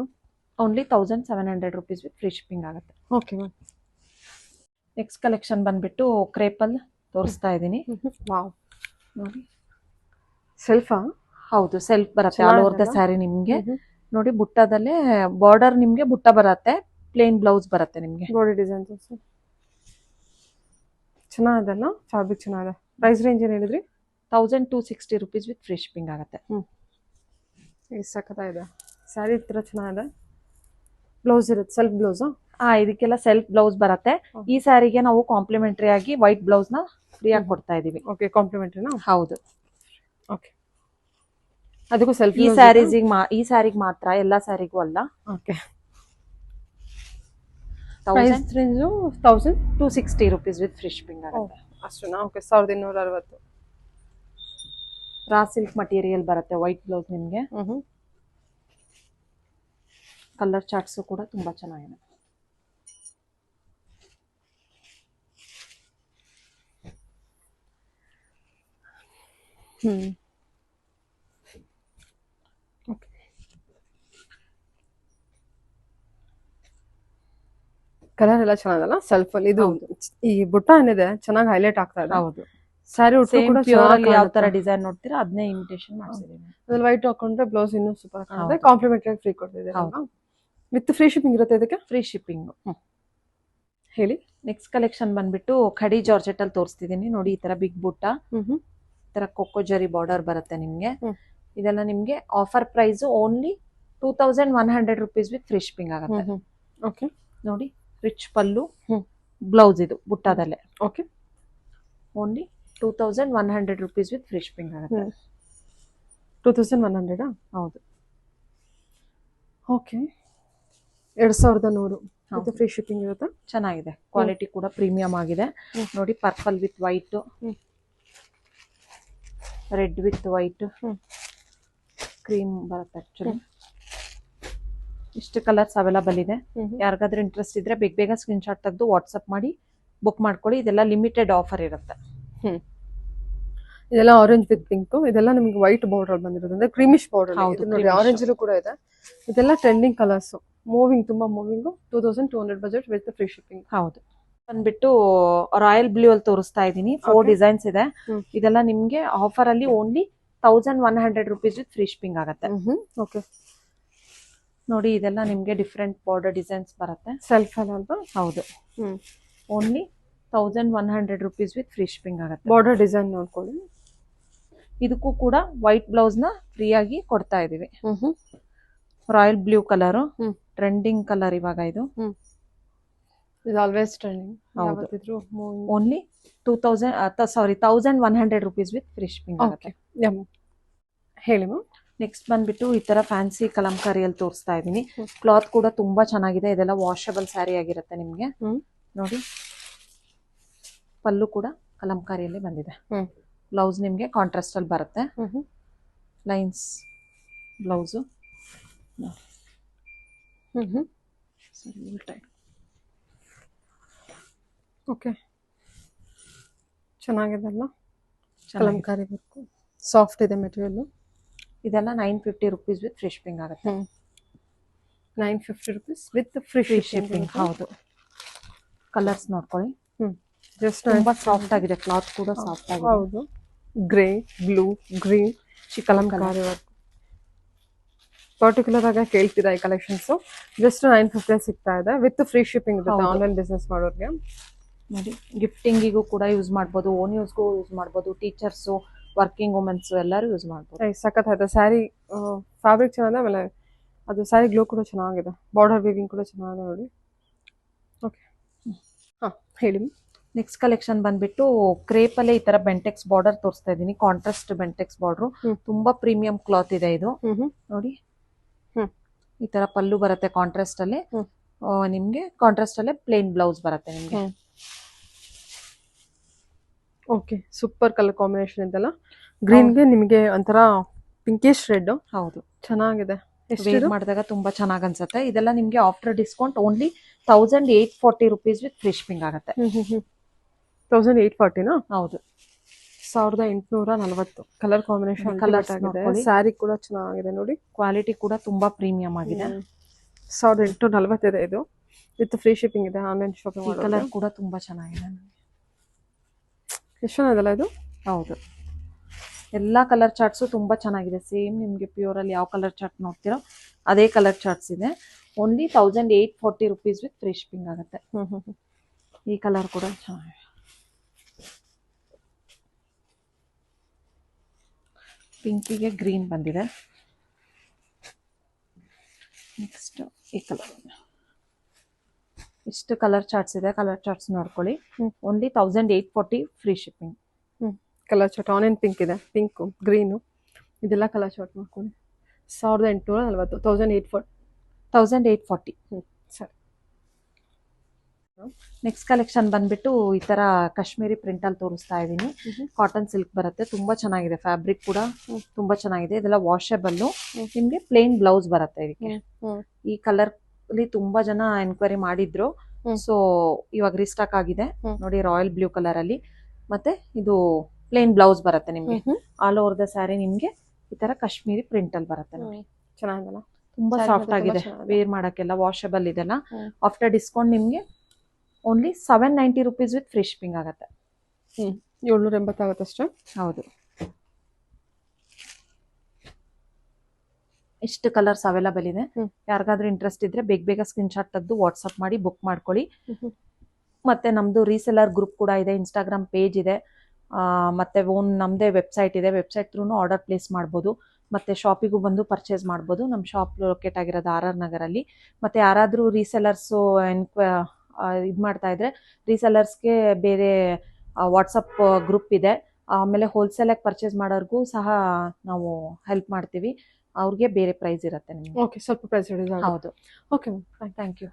Only 1700 rupees with free shipping ಆಗುತ್ತೆ. Okay ma'am. ನೆಕ್ಸ್ಟ್ ಕಲೆಕ್ಷನ್ ಬಂದ್ಬಿಟ್ಟು ಕ್ರೇಪಲ್ ತೋರಿಸ್ತಾ ಇದ್ದೀನಿ. ವಾವ್, ನೋಡಿ. ಸೆಲ್ಫಾ? ಹೌದು, ಸೆಲ್ಫ್ ಬರುತ್ತೆ ಆಲ್ ಓವರ್ ದ ಸ್ಯಾರಿ ನಿಮ್ಗೆ. ನೋಡಿ, ಬುಟ್ಟದಲ್ಲೇ ಬಾರ್ಡರ್ ನಿಮ್ಗೆ ಬುಟ್ಟ ಬರುತ್ತೆ, ಪ್ಲೇನ್ ಬ್ಲೌಸ್ ಬರುತ್ತೆ ನಿಮ್ಗೆ. ಬಾಡಿ ಡಿಸೈನ್ಸ್ ಚೆನ್ನಾಗಲ್ಲ, ಫ್ಯಾಬ್ರಿಕ್ ಚೆನ್ನಾಗಿದೆ. ಪ್ರೈಸ್ ರೇಂಜ್ ಏನು ಹೇಳಿದ್ರಿ? 1260 ರುಪೀಸ್ ವಿತ್ ಫ್ರೀ ಶಿಪ್ಪಿಂಗ್ ಆಗುತ್ತೆ. ಸಖತ್ತಾಗಿದೆ ಸ್ಯಾರಿ, ತರ ಚೆನ್ನಾಗಿದೆ. ಬ್ಲೌಸ್ ಇರುತ್ತೆ, ಸೆಲ್ಫ್ ಬ್ಲೌಸ್. ಇದಕ್ಕೆಲ್ಲ ಸೆಲ್ಫ್ ಬ್ಲೌಸ್ ಬರುತ್ತೆ. ಈ ಸ್ಯಾರಿಗೆ ನಾವು ಕಾಂಪ್ಲಿಮೆಂಟರಿ ಆಗಿ ವೈಟ್ ಬ್ಲೌಸ್ ನ ಫ್ರೀ ಆಗಿ ಕೊಡ್ತಾ ಇದೀವಿ. ಓಕೆ, ಕಾಂಪ್ಲಿಮೆಂಟರಿನಾ? ಹೌದು. ಓಕೆ, ಅದಕ್ಕೂ ಸೆಲ್ಫ್ ಈ ಸ್ಯಾರಿಗೆ ಮಾತ್ರ, ಎಲ್ಲಾ ಸ್ಯಾರಿಗೂ ಅಲ್ಲ. Okay. Price range 1260 rupees with free shipping ಆಗುತ್ತೆ. ಅಷ್ಟೇನಾ? ಓಕೆ, 1260. ರಾ ಸಿಲ್ಕ್ ಮಟೀರಿಯಲ್ ಬರುತ್ತೆ, ವೈಟ್ ಬ್ಲೌಸ್ ನಿಮ್ಗೆ. ಕಲರ್ ಚಾರ್ಟ್ಸ್ ಕೂಡ ತುಂಬಾ ಚೆನ್ನಾಗಿದೆ. ಕಲರ್ ಎಲ್ಲ ಚೆನ್ನಾಗಲ್ಲ ಸೆಲ್ಫ್ ಅಲ್ಲಿ. ಇದು ಈ ಬುಟ್ಟ ಏನಿದೆ ಚೆನ್ನಾಗಿ ಹೈಲೈಟ್ ಆಗ್ತಾ ಇದೆ. ಹೌದು, ಸ್ಯಾರಿ ಉಟ್ಟು ಕೂಡ ಪ್ಯೂರ್ ಅಲ್ಲಿ ಯಾವ ತರ ಡಿಸೈನ್ ನೋಡ್ತೀರಾ ಅದನ್ನೇ ಇಮಿಟೇಷನ್ ಮಾಡ್ಸಿದೀನಿ. ಅದ್ರಲ್ಲಿ ವೈಟ್ ಹಾಕೊಂಡ್ರೆ ಬ್ಲೌಸ್ ಇನ್ನೂ ಸೂಪರ್ ಕಾಣುತ್ತೆ. ಕಾಂಪ್ಲಿಮೆಂಟರಿ ಫ್ರೀ ಕೊಡ್ತಿದ್ದೀರಾ? ವಿತ್ ಫ್ರೀ ಶಿಪ್ಪಿಂಗ್ ಇರುತ್ತೆ ಇದಕ್ಕೆ? Free shipping. ಹೇಳಿ. ನೆಕ್ಸ್ಟ್ ಕಲೆಕ್ಷನ್ ಬಂದ್ಬಿಟ್ಟು ಖಡಿ ಜಾರ್ಜೆಟ್ ಅಲ್ಲಿ ತೋರಿಸ್ತಿದೀನಿ. ನೋಡಿ, ಈ ತರ ಬಿಗ್ ಬುಟ್ಟ, ಈ ತರ ಕೊಕ್ಕೋ ಜರಿ ಬಾರ್ಡರ್ ಬರುತ್ತೆ ನಿಮ್ಗೆ. ಇದೆಲ್ಲ ನಿಮ್ಗೆ offer price only 2100 rupees with free shipping ಆಗುತ್ತೆ. ಓಕೆ, ನೋಡಿ, ರಿಚ್ ಪಲ್ಲು, ಬ್ಲೌಸ್ ಇದು ಬುಟ್ಟದಲ್ಲೇ. Okay, only 2100 rupees with free shipping ಆಗುತ್ತೆ. 2100? ಹೌದು. ಓಕೆ, 2100 ಮತ್ತೆ ಫ್ರೀ ಶಿಪ್ಪಿಂಗ್ ಇರುತ್ತೆ. ಚೆನ್ನಾಗಿದೆ, ಕ್ವಾಲಿಟಿ ಕೂಡ ಪ್ರೀಮಿಯಂ ಆಗಿದೆ. ನೋಡಿ, purple with white, red with white, cream ಬರುತ್ತೆ ಆಕ್ಚುಲಿ. ಇಷ್ಟು ಕಲರ್ಸ್ ಅವೈಲಬಲ್ ಇದೆ. ಯಾರಿಗಾದ್ರೂ ಇಂಟ್ರೆಸ್ಟ್ ಇದ್ರೆ ಬೇಗ ಸ್ಕ್ರೀನ್ ಶಾಟ್ ತೆಗೆದು ವಾಟ್ಸ್ಆಪ್ ಮಾಡಿ ಬುಕ್ ಮಾಡ್ಕೊಳ್ಳಿ. ಇದೆಲ್ಲ ಲಿಮಿಟೆಡ್ ಆಫರ್ ಇರುತ್ತೆ. ಇದೆಲ್ಲ ಆರೆಂಜ್ ವಿತ್ ಪಿಂಕ್. ಇದೆಲ್ಲ ನಿಮ್ಗೆ ವೈಟ್ ಬಾರ್ಡರ್ ಬಂದಿರೋದು, ಅಂದ್ರೆ ಕ್ರೀಮಿಶ್ ಬಾರ್ಡರ್. ನೋಡಿ, ಆರೆಂಜ್ ಕೂಡ ಇದೆ. ಇದೆಲ್ಲ ಟ್ರೆಂಡಿಂಗ್ ಕಲರ್ಸ್, ಮೂವಿಂಗ್, ತುಂಬಾ moving. 2200 budget with free shipping. ಹೌದು. ಬಂದ್ಬಿಟ್ಟು ರಾಯಲ್ ಬ್ಲೂ ಅಲ್ಲಿ ತೋರಿಸ್ತಾ ಇದ್ದೀನಿ. 4 ಡಿಸೈನ್ಸ್ ಇದೆ. ಇದೆಲ್ಲ ನಿಮ್ಗೆ ಆಫರ್ ಅಲ್ಲಿ only 1100 rupees with free shipping ಆಗುತ್ತೆ. ಓಕೆ, ನೋಡಿ, ಇದೆಲ್ಲ ನಿಮ್ಗೆ ಡಿಫ್ರೆಂಟ್ ಬಾರ್ಡರ್ ಡಿಸೈನ್ಸ್ ಬರುತ್ತೆ. ಸೆಲ್ಫ್ ಅಲ್ವಾ? ಹೌದು. Only 1100 rupees with free shipping ಆಗುತ್ತೆ. ಬಾರ್ಡರ್ ಡಿಸೈನ್ ನೋಡ್ಕೊಳ್ಳಿ. ಇದಕ್ಕೂ ಕೂಡ ವೈಟ್ ಬ್ಲೌಸ್ ನ ಫ್ರೀ ಆಗಿ ಕೊಡ್ತಾ ಇದೀವಿ. Royal blue colour, trending colour ಇವಾಗ ಇದು. Always trending. Only 1100 rupees with free shipping ಆಗುತ್ತೆ. ಹೇಳಿ ಮ್ಯಾಮ್. ನೆಕ್ಸ್ಟ್ ಬಂದ್ಬಿಟ್ಟು ಈ ತರ ಫ್ಯಾನ್ಸಿ ಕಲಂಕಾರಿಯಲ್ಲಿ ತೋರಿಸ್ತಾ ಇದೀನಿ. ಕ್ಲಾತ್ ಕೂಡ ತುಂಬಾ ಚೆನ್ನಾಗಿದೆ. ಇದೆಲ್ಲ ವಾಷಬಲ್ ಸ್ಯಾರಿ ಆಗಿರುತ್ತೆ ನಿಮ್ಗೆ. ನೋಡಿ, ಪಲ್ಲು ಕೂಡ ಕಲಂಕಾರಿಯಲ್ಲಿ ಬಂದಿದೆ. ಬ್ಲೌಸ್ ನಿಮ್ಗೆ ಕಾಂಟ್ರಾಸ್ಟ್ ಅಲ್ಲಿ ಬರುತ್ತೆ. Lines blouse. ಓಕೆ, ಚೆನ್ನಾಗಿದೆ ಅಲ್ಲ? ಕಲಂಕಾರಿ ವರ್ಕು, ಸಾಫ್ಟ್ ಇದೆ ಮೆಟೀರಿಯಲ್. ಇದೆಲ್ಲ 950 ರುಪೀಸ್ ವಿತ್ ಫ್ರೀ ಶಿಪ್ಪಿಂಗ್ ಆಗುತ್ತೆ. 950 ರುಪೀಸ್ ವಿತ್ ಫ್ರೀ ಶಿಪ್ಪಿಂಗ್. ಹೌದು. ಕಲರ್ಸ್ ನೋಡ್ಕೊಳ್ಳಿ. ಜಸ್ಟ್ ತುಂಬಾ ಸಾಫ್ಟ್ ಆಗಿದೆ, ಕ್ಲಾತ್ ಕೂಡ ಸಾಫ್ಟ್ ಆಗಿದೆ. ಹೌದು. Grey, blue, green, Kalamkari work. Particular ಆಗಿ ಕೇಳ್ತಿದೆ ಈ ಕಲೆಕ್ಷನ್ಸ್. ಜಸ್ಟ್ 950 ಸಿಗ್ತಾ ಇದೆ ವಿತ್ ಫ್ರೀ ಶಿಪ್ಪಿಂಗ್ ಇರುತ್ತೆ ಆನ್ಲೈನ್ ಬಿಸ್ನೆಸ್ ಮಾಡೋರಿಗೆ. ನೋಡಿ, ಗಿಫ್ಟಿಂಗಿಗೂ ಕೂಡ ಯೂಸ್ ಮಾಡ್ಬೋದು, ಓನ್ ಯೂಸ್ಗೂ ಯೂಸ್ ಮಾಡ್ಬೋದು. ಟೀಚರ್ಸು, ವರ್ಕಿಂಗ್ ವುಮೆನ್ಸ್ ಎಲ್ಲರೂ ಯೂಸ್ ಮಾಡ್ಬೋದು. ಸಖತ್ತಾಗಿದೆ ಸ್ಯಾರಿ. ಫ್ಯಾಬ್ರಿಕ್ ಚೆನ್ನಾಗಿದೆ, ಆಮೇಲೆ ಅದು ಸ್ಯಾರಿ ಗ್ಲೋ ಕೂಡ ಚೆನ್ನಾಗಿದೆ. ಬಾರ್ಡರ್ ವೀವಿಂಗ್ ಕೂಡ ಚೆನ್ನಾಗಿದೆ ನೋಡಿ. ಓಕೆ, ಹಾಂ ಹೇಳಿ. ನೆಕ್ಸ್ಟ್ ಕಲೆಕ್ಷನ್ ಬಂದ್ಬಿಟ್ಟು ಕ್ರೇಪ್ ಅಲ್ಲೇ ಈ ತರ ಬೆಂಟೆಕ್ಸ್ ಬಾರ್ಡರ್ ತೋರಿಸ್ತಾ ಇದೀನಿ. ಕಾಂಟ್ರಾಸ್ಟ್ ಬೆಂಟೆಕ್ಸ್ ಬಾರ್ಡರ್, ತುಂಬಾ ಪ್ರೀಮಿಯಂ ಕ್ಲಾತ್ ಇದೆ ಇದು. ನೋಡಿ, ಈ ತರ ಪಲ್ಲು ಬರುತ್ತೆ ಕಾಂಟ್ರಾಸ್ಟ್ ಅಲ್ಲಿ. ನಿಮ್ಗೆ ಕಾಂಟ್ರಾಸ್ಟ್ ಅಲ್ಲೇ ಪ್ಲೇನ್ ಬ್ಲೌಸ್ ಬರುತ್ತೆ ನಿಮ್ಗೆ. ಓಕೆ, ಸೂಪರ್ ಕಲರ್ ಕಾಂಬಿನೇಷನ್ ಇದೆಲ್ಲ. ಗ್ರೀನ್ಗೆ ನಿಮಗೆ ಒಂಥರ ಪಿಂಕಿಶ್ ರೆಡ್ ಹೌದು, ಚೆನ್ನಾಗಿದೆ. ವೇರ್ ಎಷ್ಟು? ಮಾಡಿದಾಗ ತುಂಬಾ ಚೆನ್ನಾಗಿ ಅನ್ಸುತ್ತೆ. ಇದೆಲ್ಲ ನಿಮ್ಗೆ after discount only 1840 rupees with free shipping ಆಗುತ್ತೆ. 1840ನಾ? ಹೌದು, 1840. ಕಲರ್ ಕಾಂಬಿನೇಷನ್ ಕಲರ್ಸ್ ಆಗಿದೆ. ನೋಡ್ಕೊಳ್ಳಿ. ಸ್ಯಾರಿ ಕೂಡ ಚೆನ್ನಾಗಿದೆ ನೋಡಿ. ಕ್ವಾಲಿಟಿ ಕೂಡ ತುಂಬಾ ಪ್ರೀಮಿಯಂ ಆಗಿದೆ. 1840 ಇದೆ ಇದು. ವಿತ್ ಫ್ರೀ ಶಿಪ್ಪಿಂಗ್ ಇದೆ ಆನ್ಲೈನ್ ಶಾಪಿಂಗ್ ಈ ಮಾಡೋದು. ಕಲರ್ ಕೂಡ ತುಂಬಾ ಚೆನ್ನಾಗಿದೆ. ಎಷ್ಟು ಚೆನ್ನಾಗಿದೆಲ್ಲ ಇದು. ಹೌದು, ಎಲ್ಲಾ ಕಲರ್ ಚಾರ್ಟ್ಸು ತುಂಬಾ ಚೆನ್ನಾಗಿದೆ. ಸೇಮ್ ನಿಮ್ಗೆ ಪ್ಯೂರ್ ಅಲ್ಲಿ ಯಾವ ಕಲರ್ ಚಾರ್ಟ್ ನೋಡ್ತೀರೋ ಅದೇ ಕಲರ್ ಚಾರ್ಟ್ಸ್ ಇದೆ. Only 1840 rupees with free shipping ಆಗುತ್ತೆ. ಈ ಕಲರ್ ಕೂಡ ಚೆನ್ನಾಗಿದೆ. ಪಿಂಕಿಗೆ ಗ್ರೀನ್ ಬಂದಿದೆ. ನೆಕ್ಸ್ಟ್ ಈ ಕಲರ್. ಇಷ್ಟು ಕಲರ್ ಚಾರ್ಟ್ಸ್ ಇದೆ. ಕಲರ್ ಚಾರ್ಟ್ಸ್ ನೋಡ್ಕೊಳ್ಳಿ. Only 1840 free shipping. Colour chart onion pink ಇದೆ, ಪಿಂಕು ಗ್ರೀನು ಇದೆಲ್ಲ ಕಲರ್ ಚಾರ್ಟ್ ಮಾಡ್ಕೊಳ್ಳಿ. 1840, 1840. ಸರಿ. ನೆಕ್ಸ್ಟ್ ಕಲೆಕ್ಷನ್ ಬಂದ್ಬಿಟ್ಟು ಈ ತರ ಕಾಶ್ಮೀರಿ ಪ್ರಿಂಟ್ ಅಲ್ಲಿ ತೋರಿಸ್ತಾ ಇದ್ದೀನಿ. ಕಾಟನ್ ಸಿಲ್ಕ್ ಬರುತ್ತೆ. ತುಂಬಾ ಚೆನ್ನಾಗಿದೆ. ಫ್ಯಾಬ್ರಿಕ್ ಕೂಡ ತುಂಬಾ ಚೆನ್ನಾಗಿದೆ. ಇದೆಲ್ಲ ವಾಷಬಲ್. ನಿಮ್ಗೆ ಪ್ಲೇನ್ ಬ್ಲೌಸ್ ಬರುತ್ತೆ ಇದಕ್ಕೆ. ಈ ಕಲರ್ ಅಲ್ಲಿ ತುಂಬಾ ಜನ ಎನ್ಕ್ವೈರಿ ಮಾಡಿದ್ರು. ಸೊ ಇವಾಗ ರೀಸ್ಟಾಕ್ ಆಗಿದೆ ನೋಡಿ. ರಾಯಲ್ ಬ್ಲೂ ಕಲರ್ ಅಲ್ಲಿ ಮತ್ತೆ ಇದು ಪ್ಲೇನ್ ಬ್ಲೌಸ್ ಬರುತ್ತೆ ನಿಮ್ಗೆ. ಆಲ್ ಓವರ್ ದ ಸ್ಯಾರಿ ನಿಮ್ಗೆ ಈ ತರ ಕಾಶ್ಮೀರಿ ಪ್ರಿಂಟ್ ಅಲ್ಲಿ ಬರುತ್ತೆ ನೋಡಿ. ಚೆನ್ನಾಗಿದೆಲ್ಲ. ತುಂಬಾ ಸಾಫ್ಟ್ ಆಗಿದೆ. ವೇರ್ ಮಾಡಕ್ಕೆಲ್ಲ ವಾಷಬಲ್ ಇದೆಲ್ಲ. ಆಫ್ಟರ್ ಡಿಸ್ಕೌಂಟ್ ನಿಮ್ಗೆ only 790 rupees with free shipping ಆಗುತ್ತೆ. 780 ಆಗುತ್ತೆ ಅಷ್ಟೇ. ಹೌದು, ಎಷ್ಟು ಕಲರ್ಸ್ ಅವೈಲಬಲ್ ಇದೆ. ಯಾರಿಗಾದ್ರೂ ಇಂಟ್ರೆಸ್ಟ್ ಇದ್ರೆ ಬೇಗ ಸ್ಕ್ರೀನ್ ಶಾಟ್ ತೆಗೆದು ವಾಟ್ಸ್ಆಪ್ ಮಾಡಿ ಬುಕ್ ಮಾಡ್ಕೊಳ್ಳಿ. ಮತ್ತೆ ನಮ್ದು ರೀಸೆಲ್ಲರ್ ಗ್ರೂಪ್ ಕೂಡ ಇದೆ. ಇನ್ಸ್ಟಾಗ್ರಾಮ್ ಪೇಜ್ ಇದೆ. ಮತ್ತೆ ನಮ್ದೇ ವೆಬ್ಸೈಟ್ ಇದೆ. ವೆಬ್ಸೈಟ್ ಥ್ರೂನು ಆರ್ಡರ್ ಪ್ಲೇಸ್ ಮಾಡ್ಬೋದು. ಮತ್ತೆ ಶಾಪಿಗೂ ಬಂದು ಪರ್ಚೇಸ್ ಮಾಡ್ಬೋದು. ನಮ್ಮ ಶಾಪ್ ಲೊಕೇಟ್ ಆಗಿರೋದು RR ನಗರಲ್ಲಿ. ಮತ್ತೆ ಯಾರಾದರೂ ರೀಸೆಲ್ಲರ್ಸು ಇದು ಮಾಡ್ತಾ ಇದ್ರೆ ರೀಸೆಲ್ಲರ್ಸ್ಗೆ ಬೇರೆ ವಾಟ್ಸಪ್ ಗ್ರೂಪ್ ಇದೆ. ಆಮೇಲೆ ಹೋಲ್ಸೇಲಾಗಿ ಪರ್ಚೇಸ್ ಮಾಡೋರ್ಗೂ ಸಹ ನಾವು ಹೆಲ್ಪ್ ಮಾಡ್ತೀವಿ. ಅವ್ರಿಗೆ ಬೇರೆ ಪ್ರೈಸ್ ಇರುತ್ತೆ ನಿಮಗೆ. ಓಕೆ, ಸ್ವಲ್ಪ ಪ್ರೈಸ್. ಹೌದು. Okay, thank you.